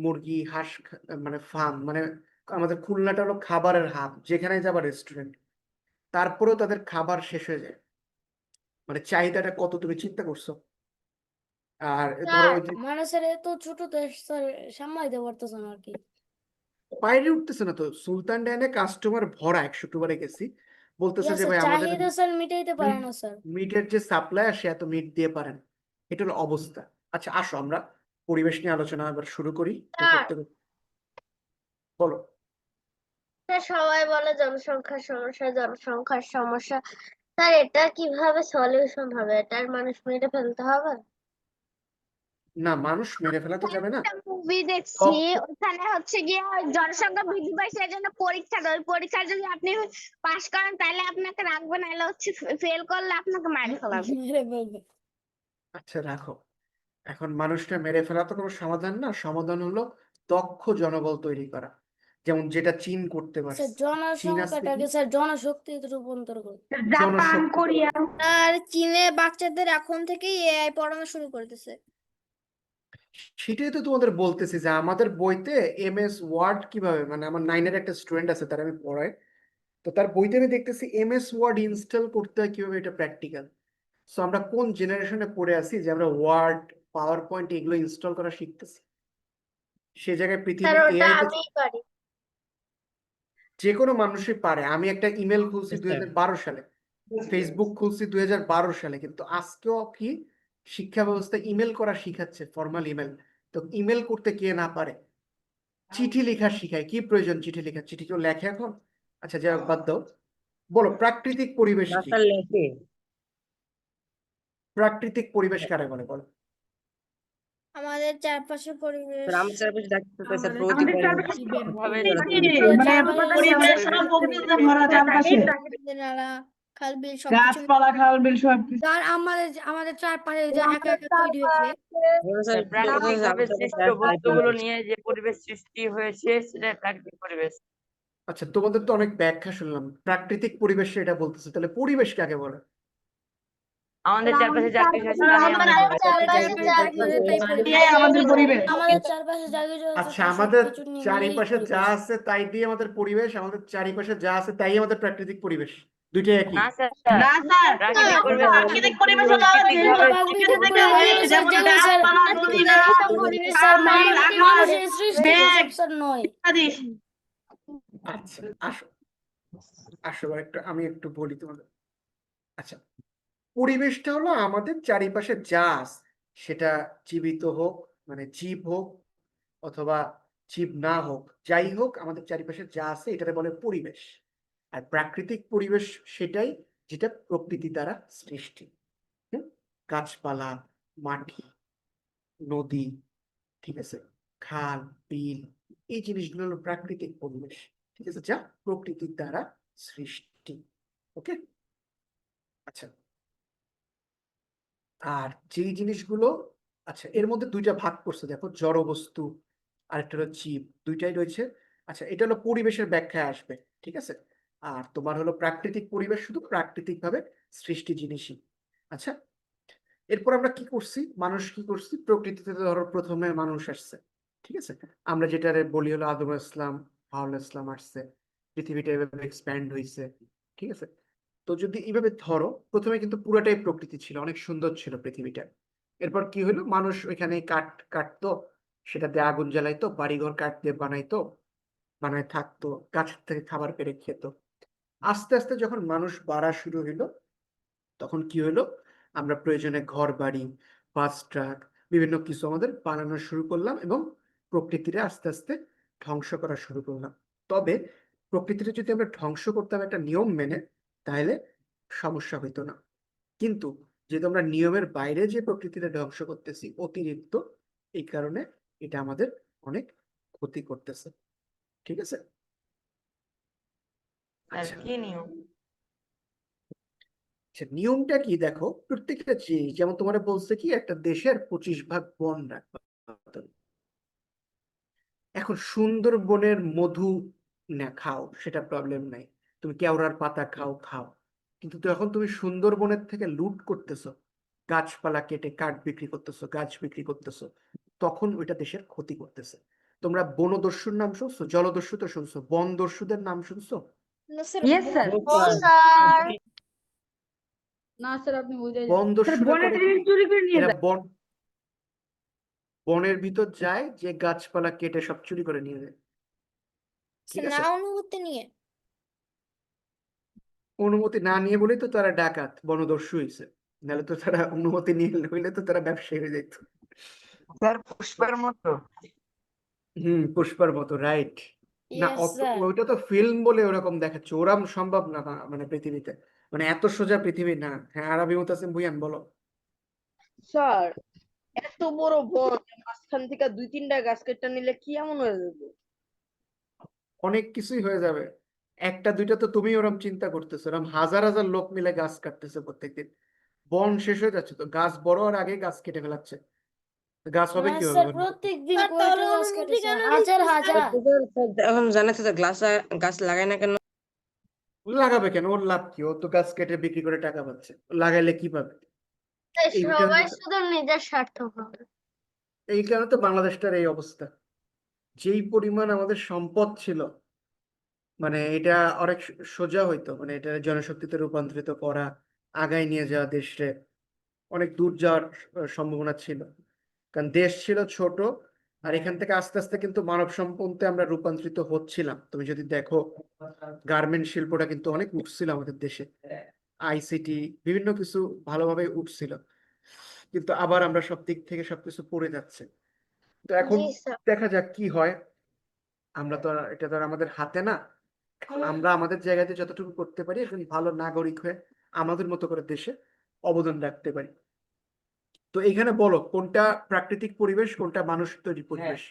মুরগি হাঁস মানে ফার্ম, মানে আমাদের খুলনাটা হলো খাবারের হাব, যেখানে যাবা রেস্টুরেন্ট, তারপরেও তাদের খাবার শেষ হয়ে যায়। মানে চাহিদাটা কত তুমি চিন্তা করছো? আর ধরো ওই যে মানে স্যার এত ছোট দেশ স্যার, সামলাইতে পারতেছে না আর কি। বাইরে উঠতেছে না তো, সুলতান ডাইনে কাস্টমার ভরা, 100 বারে গেছি, বলতেছে যে স্যার ভাই আমাদের চাহিদা স্যার মিটাইতে পারে না স্যার। মিটের যে সাপ্লাই সে এত মিট দিয়ে পারেন। এটা হলো অবস্থা। আচ্ছা আসো আমরা পরিবেশ নিয়ে আলোচনা এবার শুরু করি। বলো। সবাই বলে জনসংখ্যার সমস্যা। স্যার এটা কিভাবে সলিউশন হবে? এটার মানুষ মেরে ফেলতে হবে? না, মানুষ মেরে ফেলা তো যাবে না। মুভি দেখছি, ওখানে হচ্ছে গিয়ে জনসংখ্যা বৃদ্ধি পাইছে, এর জন্য পরীক্ষা দেয়। ওই পরীক্ষা যদি আপনি পাশ করেন তাহলে আপনাকে রাখবে, নাহলে হচ্ছে ফেল করলে আপনাকে মারি ফেলাবে। মেরে ফেলবে। আচ্ছা রাখো, এখন মানুষটা মেরে ফেলা তো কোনো সমাধান না। সমাধান হলো দক্ষ জনবল তৈরি করা, যেমন যেটা চীন করতে স্যার পারছে। চীন আজকে জনসংখ্যাটাকে স্যার জনশক্তিতে রূপান্তর করে। জনশক্তি। আর চীনে বাচ্চাদের এখন থেকেই এআই পড়ানো শুরু করতেছে। সেটাই তো তোমাদের বলতেছি যে আমাদের বইতে MS ওয়ার্ড কিভাবে, মানে আমার 9-এর একটা স্টুডেন্ট আছে, তার আমি পড়াই, তো তার বইতে আমি দেখতেছি MS ওয়ার্ড ইনস্টল করতে হয় কিভাবে, এটা প্র্যাকটিক্যাল। সো আমরা কোন জেনারেশনে পড়ে আছি যে আমরা ওয়ার্ড, পাওয়ার পয়েন্ট এগুলো ইনস্টল করা শিখতেছি? সে জায়গায় স্যার পৃথিবীর ওটা এআই আমি পারি। যে কোনো মানুষই পারে। আমি একটা ইমেল খুলছি 2012 সালে, ফেসবুক খুলছি 2012 সালে, কিন্তু আজকেও কি শিক্ষা ব্যবস্থা ইমেল করা শিখাচ্ছে, ফর্মাল ইমেল। তো ইমেল করতে কে না পারে? চিঠি লেখা শিখায়, কি প্রয়োজন চিঠি লেখা? চিঠি কেউ লেখে এখন? আচ্ছা যাই হোক, বাদ দাও। বলো প্রাকৃতিক পরিবেশ কি? স্যার লেখে। প্রাকৃতিক পরিবেশ কারে বলে বলো? আমাদের চারপাশের পরিবেশ। স্যার আমার চারপাশে দেখতে স্যার আমাদের প্রকৃতি ভাবে প্রাকৃতিক নালা, খাল বিল সবকিছু গাছপালা খাল বিল সবকিছু। আর আমাদের চারপাশে যে একা একা তৈরি হয়েছে। স্যার প্রাকৃতিক ভাবে আমার সৃষ্ট চারপাশে বস্তুগুলো নিয়ে যে পরিবেশ সৃষ্টি হয়েছে সেটা প্রাকৃতিক পরিবেশ। আচ্ছা তোমাদের তো অনেক ব্যাখ্যা শুনলাম, প্রাকৃতিক পরিবেশ এটা বলতেছে, তাহলে পরিবেশ কাকে বলে? আমাদের চারপাশে যা কিছু আছে তা নিয়ে আমাদের আমাদের পরিবেশ। আমাদের চারপাশে যা কিছু আছে আচ্ছা তা আমাদের সবকিছু নিয়ে চারিপাশে পরিবেশ। যা আছে তাই দিয়ে আমাদের পরিবেশ, আমাদের চারিপাশে যা আছে তাই আমাদের প্রাকৃতিক পরিবেশ, দুইটাই একই। না স্যার, না স্যার, প্রাকৃতিক পরিবেশ প্রাকৃতিক পরিবেশ হলো প্রাকৃতিক পরিবেশ স্যার যেগুলো স্যার স্যার মানুষের সৃষ্টি এসব স্যার নয়। আচ্ছা আসো আসো আমি একটু বলি তোমাদের। আচ্ছা পরিবেশটা হলো আমাদের চারিপাশে যা আছে, সেটা জীবিত হোক, মানে জীব হোক অথবা জীব না হোক, যাই হোক, আমাদের চারিপাশে যা আছে এটাকে বলে পরিবেশ। আর প্রাকৃতিক পরিবেশ সেটাই যেটা প্রকৃতি দ্বারা সৃষ্টি। গাছপালা, মাটি, নদী, ঠিক আছে, খাল, বিল, এই জিনিসগুলো হলো প্রাকৃতিক পরিবেশ, ঠিক আছে, যা প্রকৃতির দ্বারা সৃষ্টি। ওকে, আচ্ছা। আর যেই জিনিসগুলো, আচ্ছা এর মধ্যে দুইটা ভাগ করছে দেখো, জড় বস্তু আর একটা হলো জীব, দুইটাই রয়েছে। আচ্ছা এটা হলো পরিবেশের ব্যাখ্যায় আসবে, ঠিক আছে। আর তোমার হলো প্রাকৃতিক পরিবেশ শুধু প্রাকৃতিক ভাবে সৃষ্টি জিনিসই। আচ্ছা এরপর আমরা কি করছি, মানুষ কি করছি, প্রকৃতিতে ধরো প্রথমে মানুষ আসছে, ঠিক আছে, আমরা যেটা বলি হলো আদম ইসলাম, হাওয়া ইসলাম আসছে, পৃথিবীটা এভাবে এক্সপ্যান্ড হয়েছে, ঠিক আছে। তো যদি এইভাবে ধরো, প্রথমে কিন্তু পুরোটাই প্রকৃতি ছিল, অনেক সুন্দর ছিল পৃথিবীটা। এরপর কি হলো, মানুষ ওইখানে কাটতো, সেটা দিয়ে আগুন জ্বালাইতো, বাড়িঘর কাঠ দিয়ে বানাইতো, বানায় থাকতো, গাছের থেকে খাবার পেড়ে খেত। আস্তে আস্তে যখন মানুষ বাড়া শুরু হইলো, তখন কি হলো, আমরা প্রয়োজনে ঘর বাড়ি, বাস ট্রাক, বিভিন্ন কিছু আমাদের বানানো শুরু করলাম, এবং প্রকৃতিটা আস্তে আস্তে ধ্বংস করা শুরু করলাম। তবে প্রকৃতিটা যদি আমরা ধ্বংস করতাম একটা নিয়ম মেনে, তাহলে সমস্যা হইতো না। কিন্তু যেহেতু আমরা নিয়মের বাইরে যে প্রকৃতিটা ধ্বংস করতেছি অতিরিক্ত, এই কারণে এটা আমাদের অনেক ক্ষতি করতেছে। ঠিক আছে? স্যার আচ্ছা, কি নিয়ম? নিয়মটা কি দেখো, প্রত্যেকটা জিনিস যেমন তোমার বলছে কি একটা দেশের 25 ভাগ বন রাখবা। এখন সুন্দরবনের মধু না খাও, সেটা প্রবলেম নাই, তুমি কেওড়ার পাতা খাও, কিন্তু যখন তুমি সুন্দরবনের থেকে লুট করতেছো, গাছপালা কেটে কাঠ বিক্রি করতেছো, গাছ বিক্রি করতেছো, তখন ওইটা দেশের ক্ষতি করতেছে। তোমরা বনদস্যুর নাম শুনছো, জলদস্যু তো শুনছো, বনদস্যুদের নাম শুনছো? না স্যার Yes, sir. স্যার না স্যার আপনি বুঝে যান। বনদস্যুরা বনের করে কি? জিনিস চুরি করে নিয়ে এরা যায়। বনের ভিতর যায়, যে গাছপালা কেটে সব চুরি করে নিয়ে যায়। ঠিক না আছে? অনুভূতি নিয়ে অনুমতি না নিয়ে বলেই তো তারা ডাকাত বনদস্যু হয়েছে, নাহলে তো তারা অনুমতি নিয়ে হইলে তো তারা ব্যবসায়ী হয়ে যেত। স্যার পুষ্পার মতো। পুষ্পার মতো, রাইট। না, ইয়েস স্যার ওইটা তো ফিল্ম বলে ওরকম দেখাচ্ছে, ওরম সম্ভব না মানে পৃথিবীতে, মানে এত সোজা পৃথিবী না। হ্যাঁ, আরবি মুতাসিম ভুঁইয়ান বলো। স্যার এত বড় বন, মাঝখান থেকে 2-3টা গাছ কেটে নিলে কি এমন হয়ে যাবে? অনেক কিছুই হয়ে যাবে। একটা দুইটা তো তুমি ওরম চিন্তা করতেছো, ওরম হাজার হাজার লোক মিলে গাছ কাটতেছে প্রত্যেকদিন। বন শেষ হয়ে যাচ্ছে তো, গাছ বড় আর আগে গাছ কেটে ফেলাচ্ছে, তো গাছ হবে না কিভাবে স্যার বনের মধ্যে? প্রত্যেকদিন কয়টা গাছ কেটেছে হাজার হাজার এখন জানাতে তো গাছ লাগায় না কেন? লাগাবে কেন? ওর লাভ কি? ও তো গাছ কেটে বিক্রি করে টাকা পাচ্ছে, লাগাইলে কি পাবে? এইটা সবাই হচ্ছে, শুধু নিজের স্বার্থ ভাবে। এই কারণে তো বাংলাদেশটার এই অবস্থা। যেই পরিমাণ আমাদের সম্পদ ছিল, মানে এটা অনেক সোজা হইতো, মানে এটা জনশক্তিতে রূপান্তরিত করা, আগায় নিয়ে যাওয়া দেশে, অনেক দূর যাওয়ার সম্ভাবনা ছিল, কারণ দেশ ছিল ছোট। আর এখান থেকে আস্তে আস্তে কিন্তু মানব সম্পদে আমরা রূপান্তরিত হচ্ছিলাম। তুমি যদি দেখো, গার্মেন্ট শিল্পটা কিন্তু অনেক উঠছিল আমাদের দেশে, আইসিটি বিভিন্ন কিছু ভালোভাবে উঠছিল, কিন্তু আবার আমরা সব দিক থেকে সবকিছু পড়ে যাচ্ছে। তো এখন জি স্যার। দেখা যাক কি হয়। আমরা তো এটা তো আর আমাদের হাতে না। আমরা আমাদের জায়গাতে যতটুকু করতে পারি, একজন ভালো নাগরিক হয়ে আমাদের মতো করে দেশে অবদান রাখতে পারি। তো এখানে বলো, কোনটা প্রাকৃতিক পরিবেশ, কোনটা মানুষ তৈরি পরিবেশ?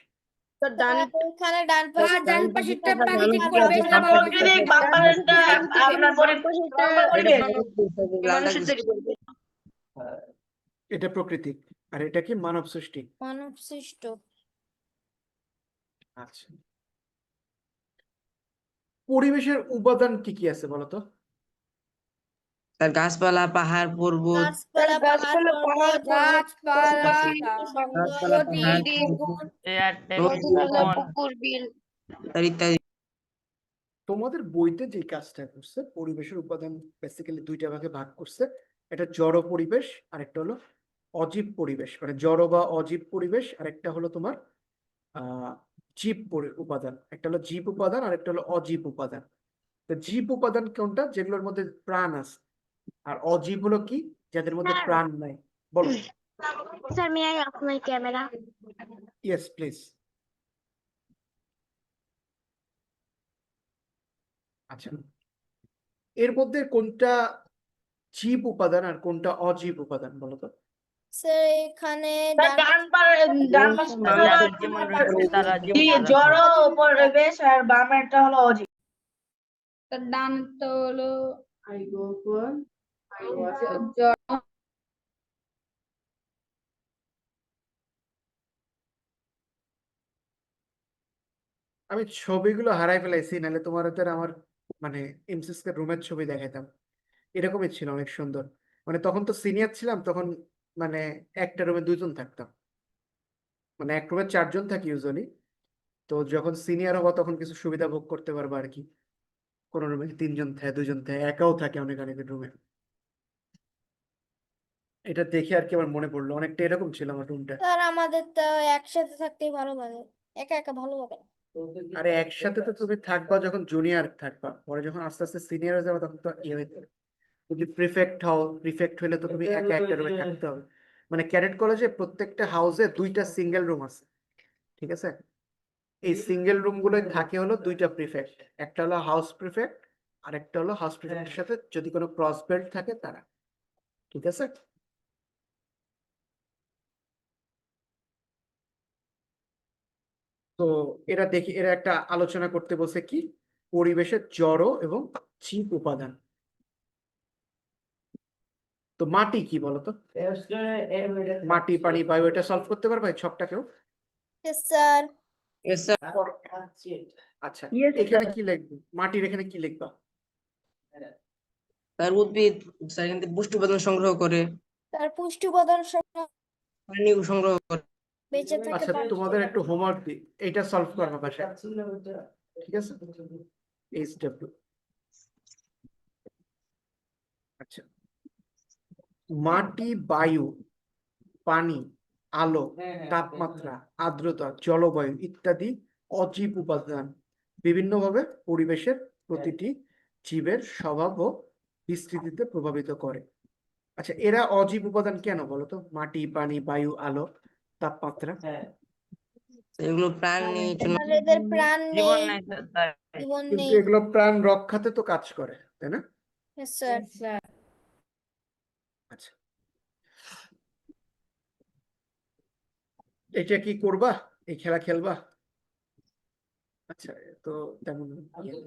স্যার ডান এখানে ডান পাশে ডান পাশেরটা প্রাকৃতিক পরিবেশ, বাম প্রাকৃতিক, বাম পাশেরটা আপনার পরিবেশ। এটা প্রকৃতিক, আর এটা কি মানব সৃষ্টি। মানব সৃষ্ট আচ্ছা, পরিবেশের উপাদান কি কি আছে বলতো? স্যার গাছপালা, পাহাড়, পর্বত। গাছপালা পাহাড় পর্বত গাছপালা গাছপালা, পাহাড়, নদী পর্বত, এয়ার নদী, পুকুর বিল। স্যার ইত্যাদি। তোমাদের বইতে যে কাজটা করছে, পরিবেশের উপাদান বেসিক্যালি দুইটা ভাগে ভাগ করছে। একটা জড় পরিবেশ, আর একটা হলো অজীব পরিবেশ, মানে জড় বা অজীব পরিবেশ, আর একটা হলো তোমার আহ জীব উপাদান। একটা হলো জীব উপাদান, আর একটা হলো অজীব উপাদান। তো জীব উপাদান কোনটা? যেগুলোর মধ্যে প্রাণ আছে। আর অজীব হলো কি? যাদের মধ্যে প্রাণ নাই। বলো। Sir may I of my camera? Yes please. আচ্ছা, এর মধ্যে কোনটা জীব উপাদান আর কোনটা অজীব উপাদান বলো তো? স্যার এখানে ডান পাশে যাদের যেমন রয়েছে তারা যেমন জড় পরিবেশ আর বামেরটা হলো অজীব। তার ডানটা হলো আমি ছবিগুলো হারাই ফেলাইছি, নাহলে তোমার হাতে আমার মানে এমসিসকে রুমের ছবি দেখাইতাম। এরকমই ছিল, অনেক সুন্দর। মানে তখন তো সিনিয়র ছিলাম, তখন মানে একটা রুমে দুজন থাকতাম, মানে এক রুমে 4 জন থাকি ইউজুয়ালি। তো যখন সিনিয়র হবো তখন কিছু সুবিধা ভোগ করতে পারবো আর কি। কোন রুমে 3 জন থাকে, 2 জন থাকে, একাও থাকে অনেক অনেক রুমে। এটা দেখে আর কি আমার মনে পড়লো, অনেকটা এরকম ছিল আমার রুমটা। স্যার আমাদের তো একসাথে থাকতেই ভালো লাগে, একা একা ভালো লাগে না। আরে একসাথে তো তুমি থাকবা যখন জুনিয়র থাকবা, পরে যখন আস্তে আস্তে সিনিয়র হয়ে যাবে তখন তো ইয়ে হইতে, যদি প্রিফেক্ট হও, প্রিফেক্ট হলে তো তুমি একা একটা রুমে থাকতে হবে। মানে ক্যাডেট কলেজে প্রত্যেকটা হাউসে 2টা সিঙ্গেল রুম আছে, ঠিক আছে? এই সিঙ্গেল রুম গুলোয় থাকে হলো দুইটা প্রিফেক্ট, একটা হলো হাউস প্রিফেক্ট আর একটা হলো হাউস প্রিফেক্টের সাথে যদি কোনো ক্রস বেল্ট থাকে তারা, ঠিক আছে? তো এরা একটা আলোচনা করতে বসে কি পরিবেশের জড় এবং চিপ উপাদান। তো মাটি কি বলতো? মাটি, পানি, বায়ু, এটা সলভ করতে পারবে ছকটা কেউ? Yes, sir. Yes, sir. আচ্ছা, Yes, এখানে sir. কি লিখবে? মাটির এখানে কি লিখবা? তার উদ্ভিদ স্যার এখান থেকে পুষ্টি উপাদান সংগ্রহ করে, তার পুষ্টি উপাদান পানি সংগ্রহ করে। বেঁচে থাকে আচ্ছা, পানি। তোমাদের একটু হোমওয়ার্ক দিই, এইটা সলভ করবে বাসায়, ঠিক আছে? HW। আচ্ছা, মাটি, বায়ু, পানি, আলো, তাপমাত্রা, আর্দ্রতা, জলবায়ু ইত্যাদি অজীব উপাদান বিভিন্নভাবে পরিবেশের প্রতিটি জীবের স্বভাব ও বিস্তৃতিতে প্রভাবিত করে। আচ্ছা, এরা অজীব উপাদান কেন বলতো? মাটি, পানি, বায়ু, আলো, তাপমাত্রা। এগুলো প্রাণীর জন্য আর এদের প্রাণ জীবন নেই, নাই স্যার, তাই জীবন কিন্তু নেই। এগুলো প্রাণ রক্ষাতে তো কাজ করে, তাই না? Yes, sir. আচ্ছা, এটা কি করবা? এই খেলা খেলবা? আচ্ছা, তো তেমন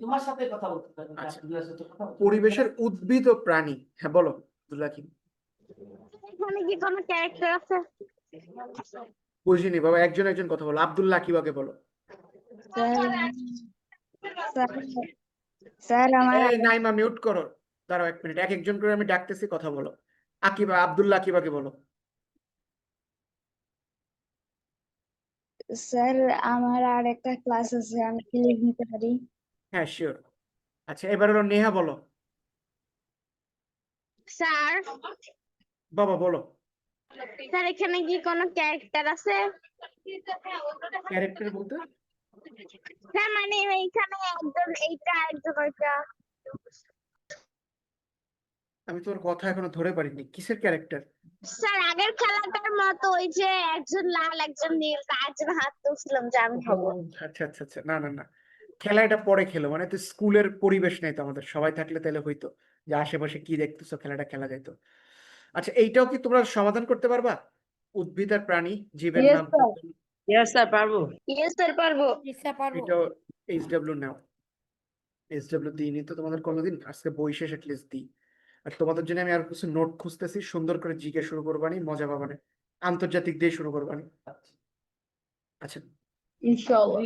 তোমার সাথে কথা বলতে পারি, আচ্ছা। আব্দুল্লাহর সাথে কথা বলতে পারি। পরিবেশের উদ্ভিদ ও প্রাণী, হ্যাঁ বলো আব্দুল্লাহ কি? এখানে কি কোনো ক্যারেক্টার আছে? বুঝিনি বাবা, একজন একজন কথা বলো। আব্দুল্লাহ কিবাকে বলো। স্যার আমার এই নাইমা মিউট করো, দাঁড়াও 1 মিনিট, এক একজন করে আমি ডাকতেছি, কথা বলো। আকিবা, আব্দুল্লাহ কিবাকে বলো। স্যার আমার আর একটা ক্লাস আছে, আমি কি লিভ নিতে পারি? হ্যাঁ, শিওর। আচ্ছা, এবার হলো নেহা, বলো। স্যার, বাবা বলো। স্যার এখানে কি কোনো ক্যারেক্টার আছে? ক্যারেক্টার বলতে? স্যার মানে এইখানে একজন এইটা একজন ওইটা। আমি তোর কথা এখনো ধরে পারিনি, কিসের ক্যারেক্টার? স্যার আগের খেলাটার মতো ওই যে একজন লাল একজন নীল তার জন্য হাত তুলছিলাম যে আমি হবো। আচ্ছা আচ্ছা আচ্ছা, না না না, খেলা এটা পরে খেলো, মানে তো স্কুলের পরিবেশ নেই তো আমাদের, সবাই থাকলে তাহলে হইতো যে আশেপাশে কি দেখতেছো খেলাটা খেলা যেত। আচ্ছা, এইটাও কি তোমরা সমাধান করতে পারবা? উদ্ভিদ আর প্রাণী, জীবের Yes, নাম। sir. Yes, sir, পারবো। ইয়েস স্যার পারবো। ইচ্ছা পারবো। এটাও HW নাও। HW দিইনি তো তোমাদের কোনোদিন, আজকে বই শেষ লিস্ট দিই। আর তোমাদের জন্য আমি আর কিছু নোট খুঁজতেছি, সুন্দর করে জিকে শুরু করবানি, মজা পাবানি, আন্তর্জাতিক দিয়ে শুরু করবানি। আচ্ছা, ইনশাআল্লাহ।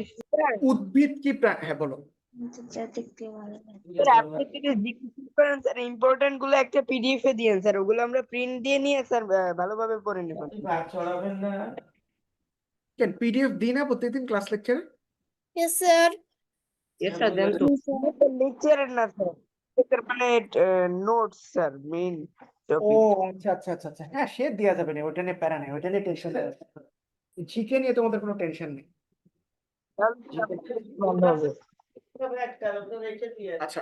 উদ্ভিদ কি হ্যাঁ বলো। আন্তর্জাতিক দিবস। স্যার আপনি যদি জিজ্ঞেস করেন স্যার ইম্পর্টেন্ট গুলো একটা পিডিএফ এ দিয়েন স্যার, ওগুলো আমরা প্রিন্ট দিয়ে নিয়ে স্যার ভালোভাবে পড়ে নেব। কেন PDF দিই না প্রত্যেকদিন ক্লাস লেকচারে? Yes, sir. Yes, sir, দেন তো। লেকচারের না স্যার, লেকচার মানে নোটস স্যার, মেইন ও টপিক। আচ্ছা আচ্ছা আচ্ছা আচ্ছা, হ্যাঁ সে দেওয়া যাবে না, ওটা নিয়ে প্যারা নেই, ওটা নিয়ে টেনশন নেই। জিকে নিয়ে তোমাদের কোনো টেনশন নেই। ভালো হবে। আচ্ছা,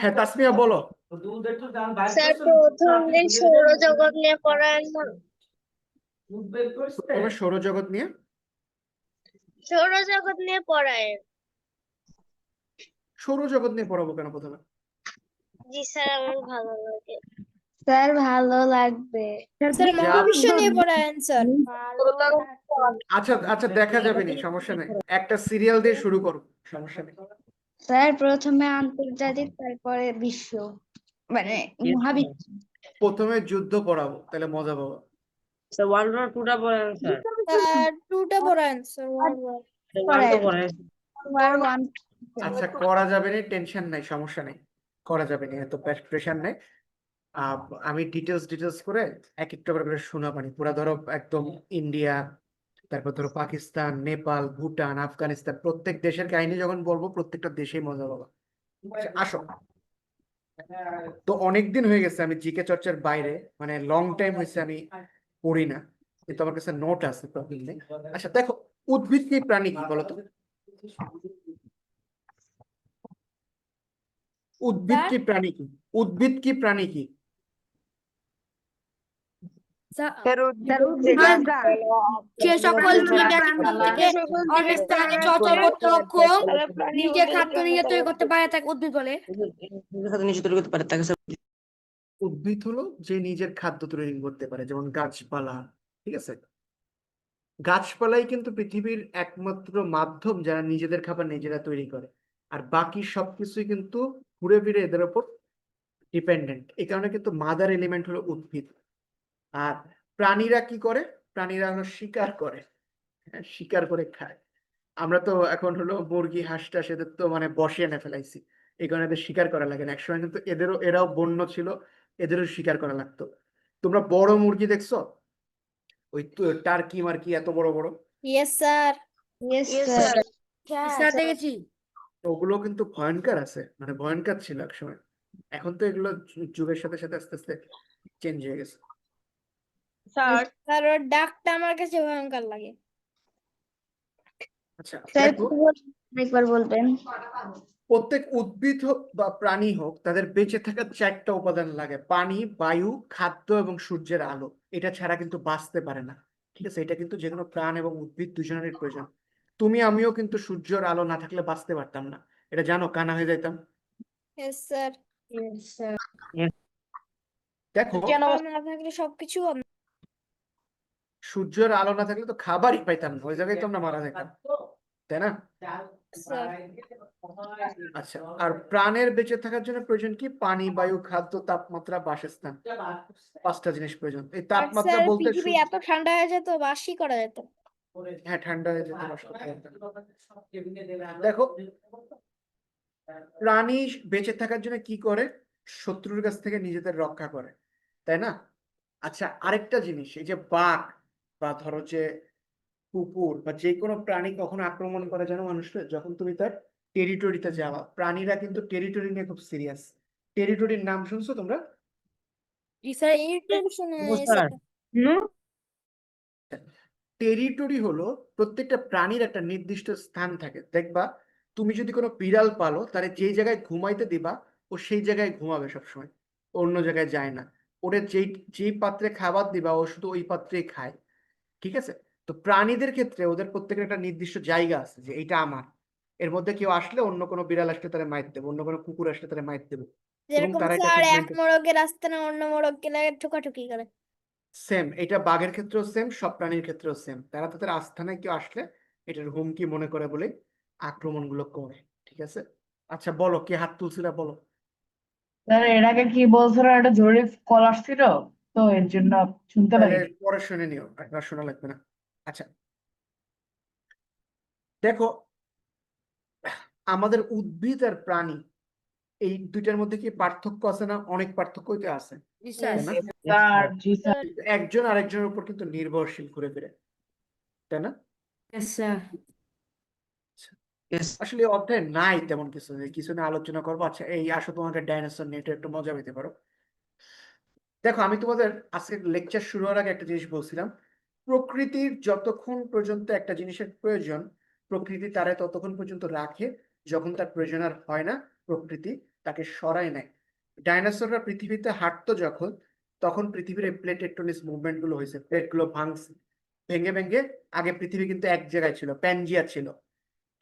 হ্যাঁ তাসমিয়া বলো। স্যার প্রথম দিন সৌরজগৎ নিয়ে পড়ায় না? তোমার সৌরজগৎ নিয়ে? সৌরজগৎ নিয়ে পড়ায়। সৌরজগৎ নিয়ে পড়াবো কেন প্রথমে? জি স্যার আমার ভালো লাগে। স্যার ভালো লাগবে। স্যার মহাবিশ্ব নিয়ে পড়ায় স্যার। আচ্ছা আচ্ছা, দেখা যাবে নি, সমস্যা নেই, একটা সিরিয়াল দিয়ে শুরু করো, সমস্যা নেই। স্যার প্রথমে আন্তর্জাতিক, তারপরে বিশ্ব, মানে মহাবিশ্ব। প্রথমে যুদ্ধ পড়াবো, তাহলে মজা পাবো। স্যার ওয়ার্ল্ড ওয়ার 2 টা পড়েন স্যার। স্যার টুটা পড়ায় স্যার। ওয়ান তো পড়েন। War 1. আচ্ছা, করা যাবে না, টেনশন নাই, সমস্যা নেই, করা যাবে না, এত প্রেশার নেই। আমি ডিটেলস করে এক একটা করে শোনাবানি, পুরা ধরো একদম ইন্ডিয়া, তারপর ধরো পাকিস্তান, নেপাল, ভুটান, আফগানিস্তান, প্রত্যেক দেশের কাহিনী যখন বলবো প্রত্যেকটা দেশেই মজা পাবো। আচ্ছা, আসো। তো অনেকদিন হয়ে গেছে আমি জিকে চর্চার বাইরে, মানে লং টাইম হয়েছে আমি পড়ি না, কিন্তু আমার কাছে নোট আছে প্রবলেম নেই। আচ্ছা দেখো, উদ্ভিদ কি প্রাণী কি বলতো? উদ্ভিদ কি প্রাণী কি? উদ্ভিদ কি প্রাণী কি? যে সকল জীব একত্র থেকে অনেক স্থানে চলাচল করতে অক্ষম, নিজে খাদ্য নিজে তৈরি করতে পারে তাকে উদ্ভিদ বলে। নিচে তৈরি করতে পারে তাকে স্যার উদ্ভিদ হলো যে নিজের খাদ্য তৈরি করতে পারে, যেমন গাছপালা। ঠিক আছে, গাছপালাই কিন্তু পৃথিবীর একমাত্র মাধ্যম যারা নিজেদের খাবার নিজেরা তৈরি করে, আর বাকি সবকিছুই কিন্তু ঘুরে ফিরে এদের উপর ডিপেন্ডেন্ট। এই কারণে কিন্তু মাদার এলিমেন্ট হলো উদ্ভিদ। আর প্রাণীরা কি করে? প্রাণীরা হলো শিকার করে, হ্যাঁ, শিকার করে খায়। আমরা তো এখন হলো মুরগি হাঁস টাস এদের তো মানে বসে এনে ফেলাইছি, এই কারণে এদের শিকার করা লাগে না। একসময় কিন্তু এরাও বন্য ছিল, এদেরও শিকার করা লাগতো। তোমরা বড় মুরগি দেখছো? ওই টার্কি মার্কি এত বড় বড়, ইয়েস স্যার, স্যার দেখেছি। ওগুলো কিন্তু ভয়ঙ্কর আছে, মানে ভয়ঙ্কর ছিল একসময়। এখন তো এগুলো যুগের সাথে সাথে আস্তে আস্তে চেঞ্জ হয়ে গেছে। স্যার ওর ডাকটা আমার কাছে ভয়ঙ্কর লাগে। আচ্ছা স্যার দেখো, একবার বলবেন। প্রত্যেক উদ্ভিদ হোক বা প্রাণী হোক, তাদের বেঁচে থাকার 4টা উপাদান লাগে: পানি, বায়ু, খাদ্য এবং সূর্যের আলো। এটা ছাড়া কিন্তু বাঁচতে পারে না। ঠিক আছে, এটা কিন্তু যে কোনো প্রাণ এবং উদ্ভিদ দুজনেরই প্রয়োজন। তুমি আমিও কিন্তু সূর্যের আলো না থাকলে বাঁচতে পারতাম না, এটা জানো, কানা হয়ে যাইতাম। ইয়েস স্যার, দেখো, না থাকলে সবকিছু হবে। সূর্যের আলো না থাকলে তো খাবারই পাইতাম না, ওই জায়গায় তো আমরা মারা যেতাম, তাই না? স্যার আচ্ছা, আর প্রাণের বেঁচে থাকার জন্য প্রয়োজন কি? পানি, বায়ু, খাদ্য, তাপমাত্রা, বাসস্থান। 5টা জিনিস প্রয়োজন। এই তাপমাত্রা স্যার বলতে পৃথিবী এত ঠান্ডা হয়ে যেত বাসই করা যেত। হ্যাঁ, ঠান্ডা হয়ে যেতে বাস করতে পারতাম। দেখো, প্রাণী বেঁচে থাকার জন্য কি করে? শত্রুর কাছ থেকে নিজেদের রক্ষা করে, তাই না? আচ্ছা, আরেকটা জিনিস, এই যে বাঘ বা ধরো যে কুকুর বা যে কোনো প্রাণী কখনো আক্রমণ করে জানো মানুষকে? যখন তুমি তার টেরিটরিতে যাওয়া। প্রাণীরা কিন্তু টেরিটরি নিয়ে খুব সিরিয়াস। টেরিটরির নাম শুনছো তোমরা? জি স্যার, এইটুকু শুনে স্যার টেরিটরি হলো প্রত্যেকটা প্রাণীর একটা নির্দিষ্ট স্থান থাকে। দেখবা, তুমি যদি কোনো বিড়াল পালো, তাহলে যেই জায়গায় ঘুমাইতে দিবা ও সেই জায়গায় ঘুমাবে সবসময়, অন্য জায়গায় যায় না। ওটা যেই পাত্রে খাবার দিবা ও শুধু ওই পাত্রেই খায়। ঠিক আছে, তো প্রাণীদের ক্ষেত্রে ওদের প্রত্যেকের একটা নির্দিষ্ট জায়গা আছে যে এইটা আমার, এর মধ্যে কেউ আসলে, অন্য কোনো বিড়াল আসলে তারা মাইর দেবে, অন্য কোনো কুকুর আসলে তারা মাইর দেবে, এবং যেরকম তারা এটা স্যার এক ট্রিটমেন্ট। মোরগের আস্তানা অন্য মোরগ গেলে ঠোকাঠুকি করে। সেম, এটা বাঘের ক্ষেত্রেও সেম, সব প্রাণীর ক্ষেত্রেও সেম। তারা তাদের আস্থানায় কেউ আসলে এটার হুমকি মনে করে বলে আক্রমণ গুলো করে। ঠিক আছে, আচ্ছা বলো, কে হাত তুলছিল বলো। স্যার এর আগে কি বলছিল, একটা জরুরি কল আসছিল, তো এর জন্য শুনতে তাহলে পারি। পরে শুনে নিও, একবার শোনা লাগবে না। আচ্ছা দেখো, আমাদের উদ্ভিদ আর প্রাণী, এই দুইটার মধ্যে কি পার্থক্য আছে না? অনেক পার্থক্যই তো আছে, জি স্যার। তাই না? স্যার জি স্যার। একজন আরেকজনের উপর কিন্তু নির্ভরশীল ঘুরে ফিরে, তাই না? স্যার আসলে এই অধ্যায়ে নাই তেমন কিছু, যে কিছু নিয়ে আলোচনা করবো। আচ্ছা, এই আসো, তোমাকে ডাইনোসর নিয়ে একটু মজা পেতে পারো। দেখো, আমি তোমাদের আজকে লেকচার শুরু হওয়ার আগে একটা জিনিস বলছিলাম, প্রকৃতির যতক্ষণ পর্যন্ত একটা জিনিসের প্রয়োজন, প্রকৃতি তারে ততক্ষণ পর্যন্ত রাখে, যখন তার প্রয়োজন আর হয় না, প্রকৃতি তাকে সরায় নেয়। ডাইনোসররা পৃথিবীতে হাঁটতো যখন, তখন পৃথিবীর প্লেট টেকটনিক মুভমেন্ট গুলো হয়েছে, প্লেট গুলো ভাঙছে, ভেঙে ভেঙে। আগে পৃথিবী কিন্তু এক জায়গায় ছিল, প্যানজিয়া ছিল,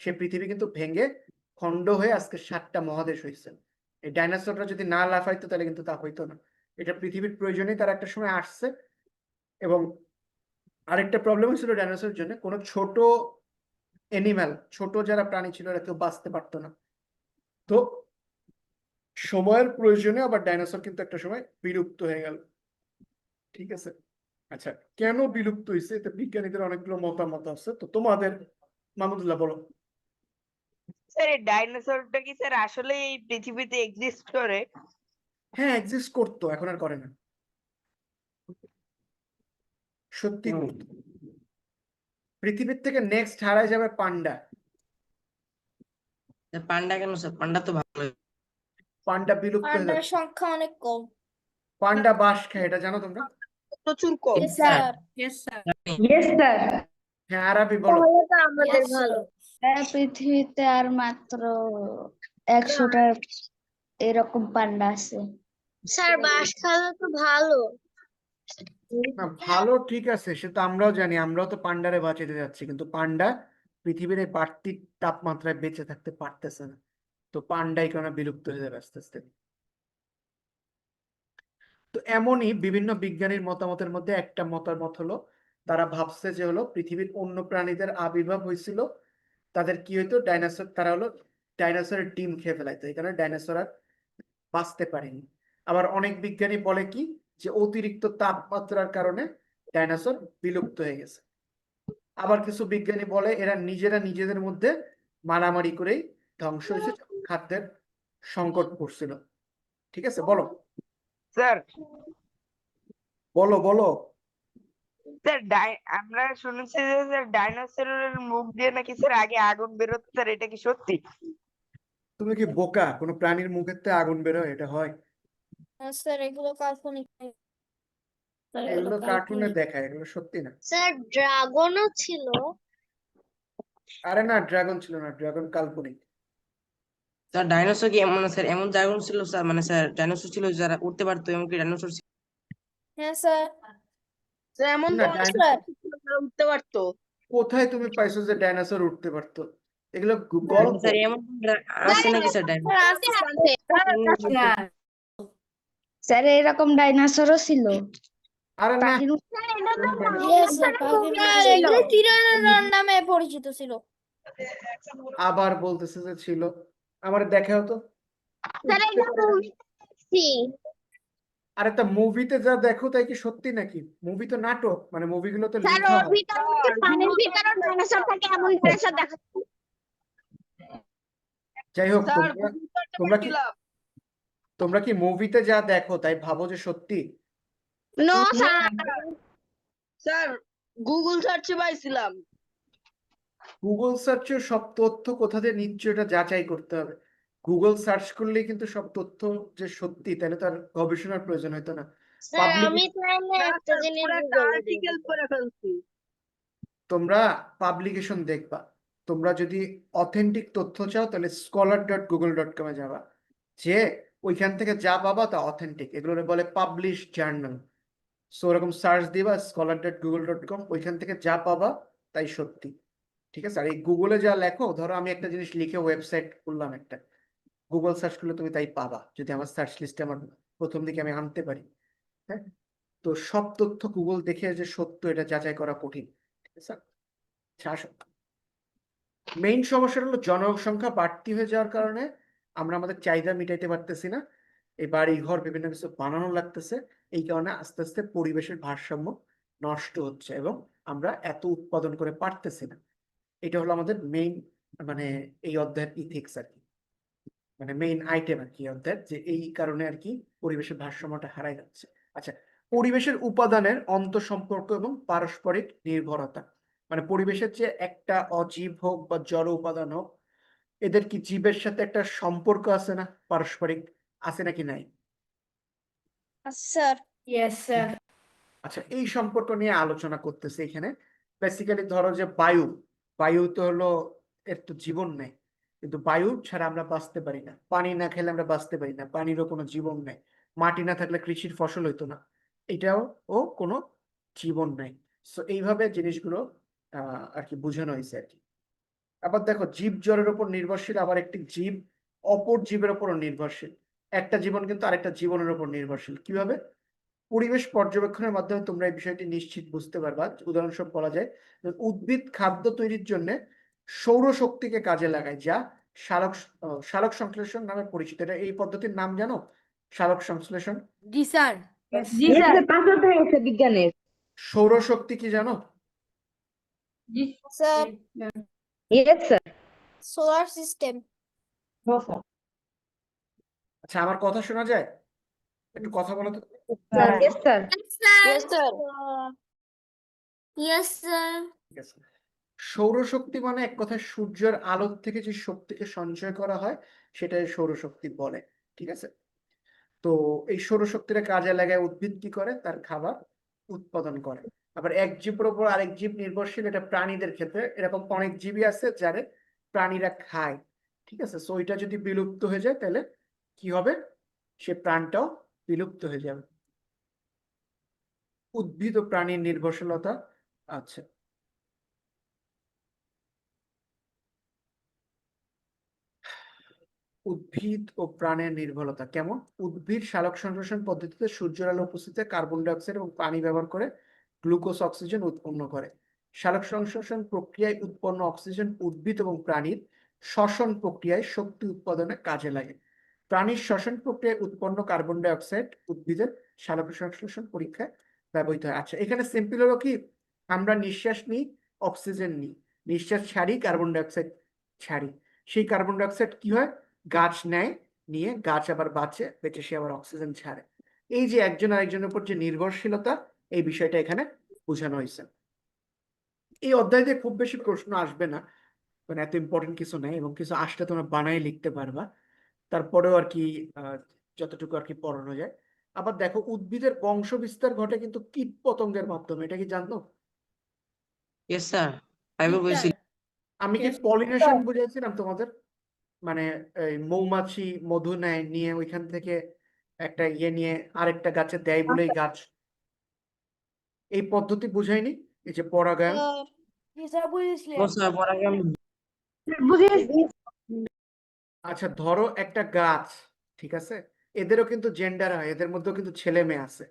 সে পৃথিবী কিন্তু ভেঙে খণ্ড হয়ে আজকে 7টা মহাদেশ হয়েছে। এই ডাইনোসররা যদি না লাফাইতো তাহলে কিন্তু তা হইতো না। এটা পৃথিবীর প্রয়োজনেই তারা একটা সময় আসছে। এবং আরেকটা প্রবলেম হয়েছিল ডাইনোসরের জন্য, কোনো ছোট এনিম্যাল, ছোট যারা প্রাণী ছিল, এরা কেউ বাঁচতে পারতো না। তো সময়ের প্রয়োজনে আবার ডাইনোসর কিন্তু একটা সময় বিলুপ্ত হয়ে গেল। ঠিক আছে, আচ্ছা, কেন বিলুপ্ত হয়েছে এতে বিজ্ঞানীদের অনেকগুলো মতামত আছে, তো তোমাদের মাহমুদুল্লাহ বলো। স্যার এই ডাইনোসরটা কি স্যার আসলে এই পৃথিবীতে এক্সিস্ট করে? হ্যাঁ, এক্সিস্ট করতো, এখন আর করে না, সত্যি করতো। পৃথিবীর থেকে নেক্সট হারায় যাবে পান্ডা। পান্ডা কেন স্যার? পান্ডা তো ভালো। পান্ডা বিলুপ্ত হয়ে পান্ডার যাচ্ছে। সংখ্যা অনেক কম। পান্ডা বাঁশ খায়, এটা জানো তোমরা? প্রচুর কম। Yes sir, yes sir. Yes sir. হ্যাঁ, আরবি বলো। তাহলে তো আমাদের Yes, ভালো। sir. পৃথিবীতে আর মাত্র 100টা এরকম পান্ডা আছে। স্যার বাঁশ খাওয়া তো ভালো। না ভালো ঠিক আছে, সে তো আমরাও জানি, আমরাও তো পান্ডারে বাঁচাতে যাচ্ছি, কিন্তু পান্ডা পৃথিবীর এই বাড়তি তাপমাত্রায় বেঁচে থাকতে পারতেছে না, তো পান্ডাই কেন বিলুপ্ত হয়ে যাবে আস্তে আস্তে। তো এমনই বিভিন্ন বিজ্ঞানীর মতামতের মধ্যে একটা মতামত হলো, তারা ভাবছে যে হলো পৃথিবীর অন্য প্রাণীদের আবির্ভাব হয়েছিল, তাদের কি হইতো, ডাইনোসর, তারা হলো ডাইনোসরের ডিম খেয়ে ফেলাইতো, এই কারণে ডাইনোসর আর বাঁচতে পারেনি। আবার অনেক বিজ্ঞানী বলে কি, যে অতিরিক্ত তাপমাত্রার কারণে ডাইনোসর বিলুপ্ত হয়ে গেছে। আবার কিছু বিজ্ঞানী বলে এরা নিজেরা নিজেদের মধ্যে মারামারি করেই ধ্বংস হয়েছে, যখন খাদ্যের সংকট পড়ছিল। ঠিক আছে, বলো স্যার বলো বলো। স্যার আমরা শুনেছি যে স্যার ডাইনোসরের মুখ দিয়ে নাকি স্যার আগে আগুন বেরোতো, স্যার এটা কি সত্যি? তুমি কি বোকা? কোনো প্রাণীর মুখের থেকে আগুন বেরোয়? এটা হয়? স্যার এগুলো কাল্পনিক। এগুলো কার্টুনে দেখায়, এগুলো সত্যি না। স্যার ড্রাগনও ছিল। আরে না, ড্রাগন ছিল না, ড্রাগন কাল্পনিক। স্যার ডাইনোসর কি এমন স্যার এমন ড্রাগন ছিল স্যার, মানে স্যার ডাইনোসর ছিল যারা উঠতে পারতো, এমন কি ডাইনোসর ছিল? হ্যাঁ স্যার। স্যার এমন না, তো স্যার উঠতে পারতো। কোথায় তুমি পাইছো যে ডাইনোসর উঠতে পারতো? এগুলো গল্প। স্যার এমন আছে নাকি স্যার ডাইনোসর? স্যার এরকম ডাইনোসরও ছিল। আরে না, এগুলো টিরানোসর নামে পরিচিত ছিল। আবার বলতেছে যে ছিল, আমার দেখাও তো। স্যার এটা মুভি দেখছি। আর একটা মুভিতে যা দেখো তাই কি সত্যি নাকি? মুভি তো নাটক, মানে মুভিগুলো তো স্যার লেখা ওর হয়। ভিতরে নাকি পানির ভিতরে ডাইনোসর থাকে এমন দৃশ্য দেখা যায়। যাই হোক, স্যার তোমরা কি তোমরা কি মুভিতে যা দেখো তাই ভাবো যে সত্যি? No sir. স্যার গুগল সার্চে পাইছিলাম। গুগল সার্চে সব তথ্য কোথা দিয়ে নিচ্ছ এটা যাচাই করতে হবে। গুগল সার্চ করলেই কিন্তু সব তথ্য যে সত্যি, তাহলে তার গবেষণার প্রয়োজন হতো না। স্যার পাবলিক, আমি তাহলে একটা জিনিস আর্টিকেল পড়ে ফেলছি। তোমরা পাবলিকেশন দেখবা। তোমরা যদি অথেন্টিক তথ্য চাও তাহলে scholar.google.com এ যাবা, যে ওইখান থেকে যা পাবা তা অথেন্টিক, এগুলো বলে পাবলিশ জার্নাল। সো ওরকম সার্চ দিবা scholar.google.com, ওইখান থেকে যা পাবা তাই সত্যি। ঠিক আছে, আর এই গুগলে যা লেখো, ধরো আমি একটা জিনিস লিখে ওয়েবসাইট খুললাম একটা, গুগল সার্চ করলে তুমি তাই পাবা, যদি আমার সার্চ লিস্টে আমার প্রথম দিকে আমি আনতে পারি। হ্যাঁ, তো সব তথ্য গুগল দেখে যে সত্য এটা যাচাই করা কঠিন। ঠিক আছে, মেইন সমস্যাটা হলো জনসংখ্যা বাড়তি হয়ে যাওয়ার কারণে আমরা আমাদের চাহিদা মিটাইতে পারতেছি না, এই বাড়ি ঘর বিভিন্ন কিছু বানানো লাগতেছে, এই কারণে আস্তে আস্তে পরিবেশের ভারসাম্য নষ্ট হচ্ছে এবং আমরা এত উৎপাদন করে পারতেছি না। এটা হলো আমাদের মেইন, মানে এই অধ্যায়ের ইথিক্স আর কি, মানে মেইন আইটেম আর কি অধ্যায়ের, যে এই কারণে আর কি পরিবেশের ভারসাম্যটা হারাই যাচ্ছে। আচ্ছা, পরিবেশের উপাদানের অন্তঃসম্পর্ক এবং পারস্পরিক নির্ভরতা, মানে পরিবেশের যে একটা অজীব হোক বা জড় উপাদান হোক, এদের কি জীবের সাথে একটা সম্পর্ক আছে না, পারস্পরিক, আছে নাকি নাই? Sir yes sir. আচ্ছা, এই সম্পর্ক নিয়ে আলোচনা করতেছে এখানে। বেসিক্যালি ধরো যে বায়ু, বায়ু তো হলো, এর তো জীবন নেই, কিন্তু বায়ু ছাড়া আমরা বাঁচতে পারি না, পানি না খেলে আমরা বাঁচতে পারি না, পানিরও কোনো জীবন নেই, মাটি না থাকলে কৃষির ফসল হইতো না, এটাও ও কোনো জীবন নেই। সো এইভাবে জিনিসগুলো আর কি বোঝানো হয়েছে আর কি। আবার দেখো, জীব জড়ের উপর নির্ভরশীল, আবার একটি জীব অপর জীবের উপরও নির্ভরশীল, একটা জীবন কিন্তু আরেকটা জীবনের উপর নির্ভরশীল। কিভাবে? পরিবেশ পর্যবেক্ষণের মাধ্যমে তোমরা এই বিষয়টি নিশ্চিত বুঝতে পারবা। উদাহরণস্বরূপ বলা যায়, উদ্ভিদ খাদ্য তৈরির জন্য সৌরশক্তিকে কাজে লাগায়, যা সালোক সংশ্লেষণ নামে পরিচিত। এটা এই পদ্ধতির নাম জানো, সালোক সংশ্লেষণ? জি স্যার। জি স্যার। বিজ্ঞানের সৌরশক্তি কি জানো? জি sir yes sir. Solar system. আচ্ছা, আমার কথা শোনা যায়? একটু কথা বলো তো। Yes sir. Yes sir. ঠিক আছে, সৌরশক্তি মানে এক কথায় সূর্যের আলো থেকে যে শক্তিকে সঞ্চয় করা হয় সেটাই সৌরশক্তি বলে। ঠিক আছে, তো এই সৌরশক্তিটা কাজে লাগায় উদ্ভিদ কি করে, তার খাবার উৎপাদন করে। আবার এক জীবের উপর আরেক জীব নির্ভরশীল, এটা প্রাণীদের ক্ষেত্রে এরকম অনেক জীবই আছে যারে প্রাণীরা খায়। ঠিক আছে, সো এটা যদি বিলুপ্ত হয়ে যায় তাহলে কি হবে, সে প্রাণটাও বিলুপ্ত হয়ে যাবে। উদ্ভিদ ও প্রাণীর নির্ভরশীলতা। আচ্ছা, উদ্ভিদ ও প্রাণের নির্ভরতা কেমন? উদ্ভিদ সালোক সংশ্লেষণ পদ্ধতিতে সূর্যের আলো উপস্থিতিতে কার্বন ডাই অক্সাইড এবং পানি ব্যবহার করে গ্লুকোজ অক্সিজেন উৎপন্ন করে। সালোক সংশ্লেষণ প্রক্রিয়ায় উৎপন্ন অক্সিজেন উদ্ভিদ এবং প্রাণীর শ্বসন প্রক্রিয়ায় শক্তি উৎপাদনে কাজে লাগে। প্রাণীর শ্বসন প্রক্রিয়ায় উৎপন্ন কার্বন ডাই অক্সাইড উদ্ভিদের সালোক সংশ্লেষণ পরীক্ষায় ব্যবহৃত হয়। আচ্ছা, এখানে সিম্পল হলো কি, আমরা নিঃশ্বাস নিই, অক্সিজেন নিই, নিঃশ্বাস ছাড়ি, কার্বন ডাই অক্সাইড ছাড়ি। সেই কার্বন ডাই অক্সাইড কি হয়, গাছ নেয়, নিয়ে গাছ আবার বাঁচে, বেঁচে সে আবার অক্সিজেন ছাড়ে। এই যে একজন আরেকজনের উপর যে নির্ভরশীলতা, এই বিষয়টা এখানে বোঝানো হয়েছে। এই অধ্যায় দিয়ে খুব বেশি প্রশ্ন আসবে না, মানে এত ইম্পর্টেন্ট কিছু নেই, এবং কিছু আসলে তোমরা বানাই লিখতে পারবা। তারপরেও আর কি যতটুকু আর কি পড়ানো যায়। আবার দেখো, উদ্ভিদের বংশ বিস্তার ঘটে কিন্তু কীট পতঙ্গের মাধ্যমে, এটা কি জানতো? ইয়েস স্যার, ফাইভে বলছি। আমি কি পলিনেশন বুঝাইছিলাম তোমাদের? মানে এই মৌমাছি মধু নেয়, নিয়ে ওইখান থেকে একটা ইয়ে নিয়ে আরেকটা গাছে দেয় বলেই গাছ, এই পদ্ধতি বুঝাইনি? এই যে পরাগায়ন। ও স্যার, পরাগায়ন। আচ্ছা, ধরো একটা গাছ, ঠিক আছে, এদেরও কিন্তু জেন্ডার হয়, এদের মধ্যেও কিন্তু ছেলে মেয়ে আছে,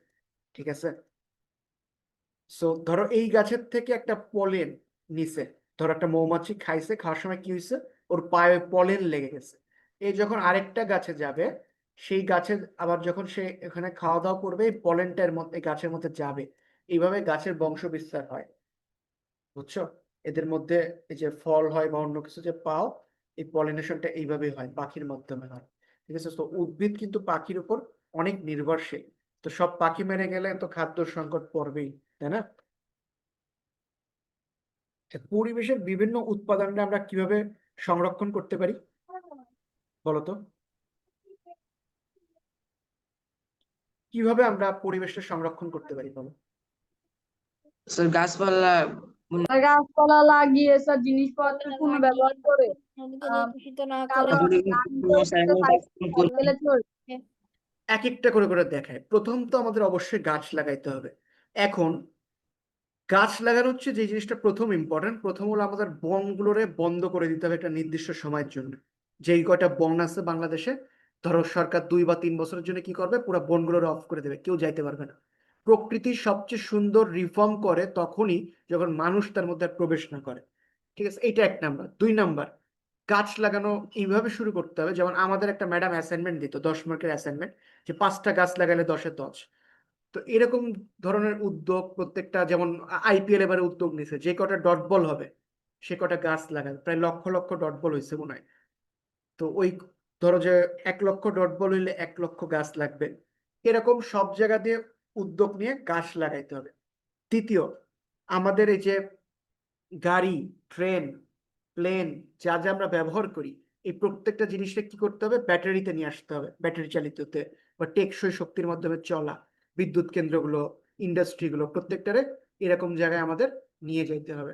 ঠিক আছে। সো ধরো এই গাছের থেকে একটা পলেন নিছে, ধরো একটা মৌমাছি খাইছে, খাওয়ার সময় কি হয়েছে, ওর পায়ে পলেন লেগে গেছে। এই যখন আরেকটা গাছে যাবে, সেই গাছের আবার যখন সে এখানে খাওয়া দাওয়া করবে, এই পলেনটার মধ্যে গাছের মধ্যে যাবে, এইভাবে গাছের বংশ বিস্তার হয়, বুঝছো? এদের মধ্যে এই যে ফল হয় বা অন্য কিছু যে পাও, এই পলিনেশনটা এইভাবেই হয়, পাখির মাধ্যমে হয়, ঠিক আছে। তো উদ্ভিদ কিন্তু পাখির উপর অনেক নির্ভরশীল। তো সব পাখি মেরে গেলে তো খাদ্য সংকট পড়বেই, তাই না? পরিবেশের বিভিন্ন উৎপাদনটা আমরা কিভাবে সংরক্ষণ করতে পারি বলতো? কিভাবে আমরা পরিবেশটা সংরক্ষণ করতে পারি বলো? স্যার গাছপালা গাছপালা লাগিয়ে সব জিনিসপত্র পুনর্ব্যবহার করে দূষিত না কারো করে গেলে চলবে। এক একটা করে করে দেখায়। প্রথম তো আমাদের অবশ্যই গাছ লাগাইতে হবে। এখন গাছ লাগানো হচ্ছে যে জিনিসটা প্রথম ইম্পর্টেন্ট, প্রথম হলো আমাদের বনগুলোরে বন্ধ করে দিতে হবে একটা নির্দিষ্ট সময়ের জন্য। যেই কয়টা বন আছে বাংলাদেশে, ধরো সরকার 2 বা 3 বছরের জন্য কি করবে, পুরো বনগুলোরে অফ করে দেবে, কেউ যাইতে পারবে না। প্রকৃতির সবচেয়ে সুন্দর রিফর্ম করে তখনই যখন মানুষ তার মধ্যে আর প্রবেশ না করে, ঠিক আছে। এটা 1 নাম্বার। 2 নাম্বার, গাছ লাগানো এইভাবে শুরু করতে হবে, যেমন আমাদের একটা ম্যাডাম অ্যাসাইনমেন্ট দিত, 10 মার্কের অ্যাসাইনমেন্ট, যে 5টা গাছ লাগালে 10-এ 10। তো এরকম ধরনের উদ্যোগ প্রত্যেকটা, যেমন আইপিএল এবারে উদ্যোগ নিছে, যে কটা ডট বল হবে সে কটা গাছ লাগাবে, প্রায় লক্ষ লক্ষ ডট বল হয়েছে মনে হয়। তো ওই ধরো যে 1 লক্ষ ডট বল হইলে 1 লক্ষ গাছ লাগবে। এরকম সব জায়গা দিয়ে উদ্যোগ নিয়ে গাছ লাগাইতে হবে। তৃতীয়, আমাদের এই যে গাড়ি, ট্রেন, প্লেন যা যা আমরা ব্যবহার করি, এই প্রত্যেকটা জিনিসটা কি করতে হবে, ব্যাটারিতে নিয়ে আসতে হবে, ব্যাটারি চালিততে বা টেকসই শক্তির মাধ্যমে চলা। বিদ্যুৎ কেন্দ্রগুলো, ইন্ডাস্ট্রিগুলো প্রত্যেকটারে এরকম জায়গায় আমাদের নিয়ে যেতে হবে।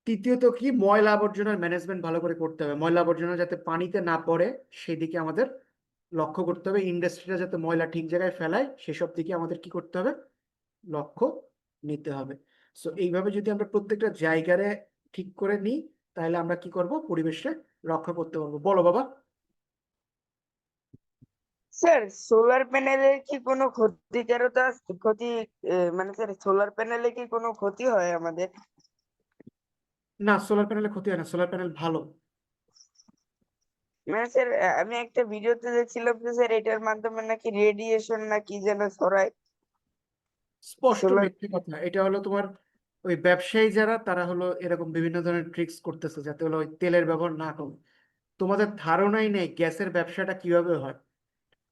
তৃতীয়ত কি, ময়লা আবর্জনার ম্যানেজমেন্ট ভালো করে করতে হবে, ময়লা আবর্জনা যাতে পানিতে না পড়ে সেদিকে আমাদের লক্ষ্য করতে হবে। ইন্ডাস্ট্রিটা যাতে ময়লা ঠিক জায়গায় ফেলায় সেসব দিকে আমাদের কি করতে হবে, লক্ষ্য নিতে হবে। সো এইভাবে যদি আমরা প্রত্যেকটা জায়গায় ঠিক করে নিই, তাহলে আমরা কি করব, পরিবেশকে রক্ষা করতে পারবো। বলো বাবা। স্যার সোলার প্যানেলের কি কোনো ক্ষতিকারকতা মানে স্যার সোলার প্যানেলে কি কোনো ক্ষতি হয় আমাদের? না, সোলার প্যানেলে ক্ষতি হয় না, সোলার প্যানেল ভালো। মানে স্যার আমি একটা ভিডিওতে দেখছিলাম যে স্যার এটার মাধ্যমে নাকি রেডিয়েশন না কি যেন ছড়ায়। স্পষ্ট সোলার মিথ্যে কথা। এটা হলো তোমার ওই ব্যবসায়ী যারা, তারা হলো এরকম বিভিন্ন ধরনের ট্রিক্স করতেছে যাতে হলো ওই তেলের ব্যবহার না কমে। তোমাদের ধারণাই নেই গ্যাসের ব্যবসাটা কিভাবে হয়।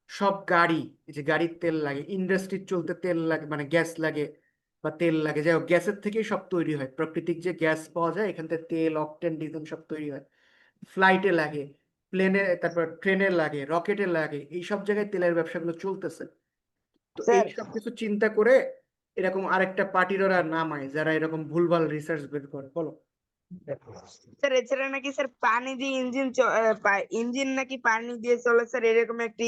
সব গাড়ি, এই যে গাড়ির তেল লাগে, ইন্ডাস্ট্রির চলতে তেল লাগে, মানে গ্যাস লাগে বা তেল লাগে, যাই হোক গ্যাসের থেকেই সব তৈরি হয়। প্রাকৃতিক যে গ্যাস পাওয়া যায় এখান থেকে তেল, অকটেন, ডিজেল সব তৈরি হয়। ফ্লাইটে লাগে, প্লেনে, তারপর ট্রেনে লাগে, রকেটে লাগে, এই সব জায়গায় তেলের ব্যবসাগুলো চলতেছে। তো এই স্যার সব কিছু চিন্তা করে এরকম আরেকটা পার্টির ওরা নামায় যারা এরকম ভুলভাল রিসার্চ বের করে। বলো। স্যার এছাড়া নাকি স্যার পানি দিয়ে ইঞ্জিন নাকি পানি দিয়ে চলে স্যার, এরকম একটি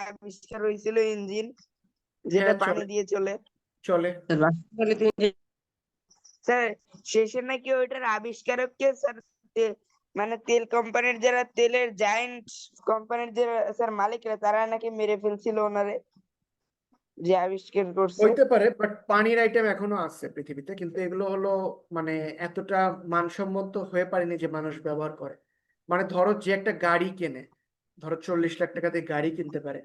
আবিষ্কার হয়েছিল ইঞ্জিন। যেটা হ্যাঁ, পানি চলে দিয়ে চলে। চলে। স্যার বাষ্প বলে তুমি স্যার শেষে নাকি ওইটার আবিষ্কারক কে স্যার? মানে তেল কোম্পানির যারা তেলের জায়েন্ট কোম্পানির যারা স্যার মালিকরা তারা নাকি মেরে ফেলছিল ওনারে, যে আবিষ্কার করছে। হইতে পারে, বাট পানির আইটেম এখনো আছে পৃথিবীতে, কিন্তু এগুলো হলো মানে এতটা মানসম্মত হয়ে পারেনি যে মানুষ ব্যবহার করে। মানে ধরো যে একটা গাড়ি কেনে, ধরো 40 লাখ টাকা দিয়ে গাড়ি কিনতে পারে,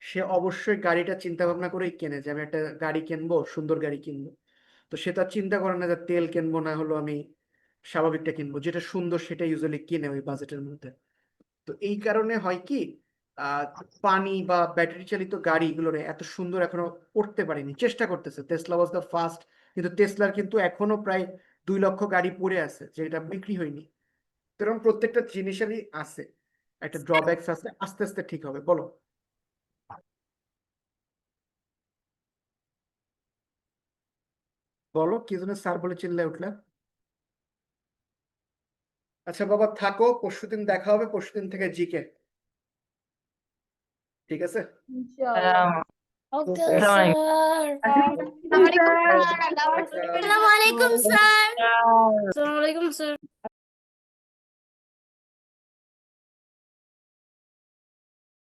সে অবশ্যই গাড়িটা চিন্তা ভাবনা করেই কেনে যে আমি একটা গাড়ি কিনবো, সুন্দর গাড়ি কিনবো। তো সে তার চিন্তা করে না যে তেল কিনবো না হলো আমি স্বাভাবিকটা কিনবো, যেটা সুন্দর সেটা ইউজুয়ালি কিনে ওই বাজেটের মধ্যে। তো এই কারণে হয় কি, আহ পানি বা ব্যাটারি চালিত গাড়িগুলোর এত সুন্দর এখনো করতে পারেনি, চেষ্টা করতেছে। টেসলা ওয়াজ দ্য ফার্স্ট, কিন্তু টেসলার কিন্তু এখনো প্রায় 2 লক্ষ গাড়ি পড়ে আছে যেটা বিক্রি হয়নি। তো এরকম প্রত্যেকটা জিনিসেরই আছে একটা ড্রব্যাকস আছে, আস্তে আস্তে ঠিক হবে। বলো বলো কি জন্য স্যার বলে চিল্লায় উঠলা? আচ্ছা বাবা থাকো, পরশুদিন দেখা হবে, পরশুদিন থেকে জিকে, ঠিক আছে? ইনশাআল্লাহ। ওকে আসসালামু স্যার আসসালামু আলাইকুম স্যার। আসসালামু আলাইকুম স্যার। আসসালামু আলাইকুম স্যার।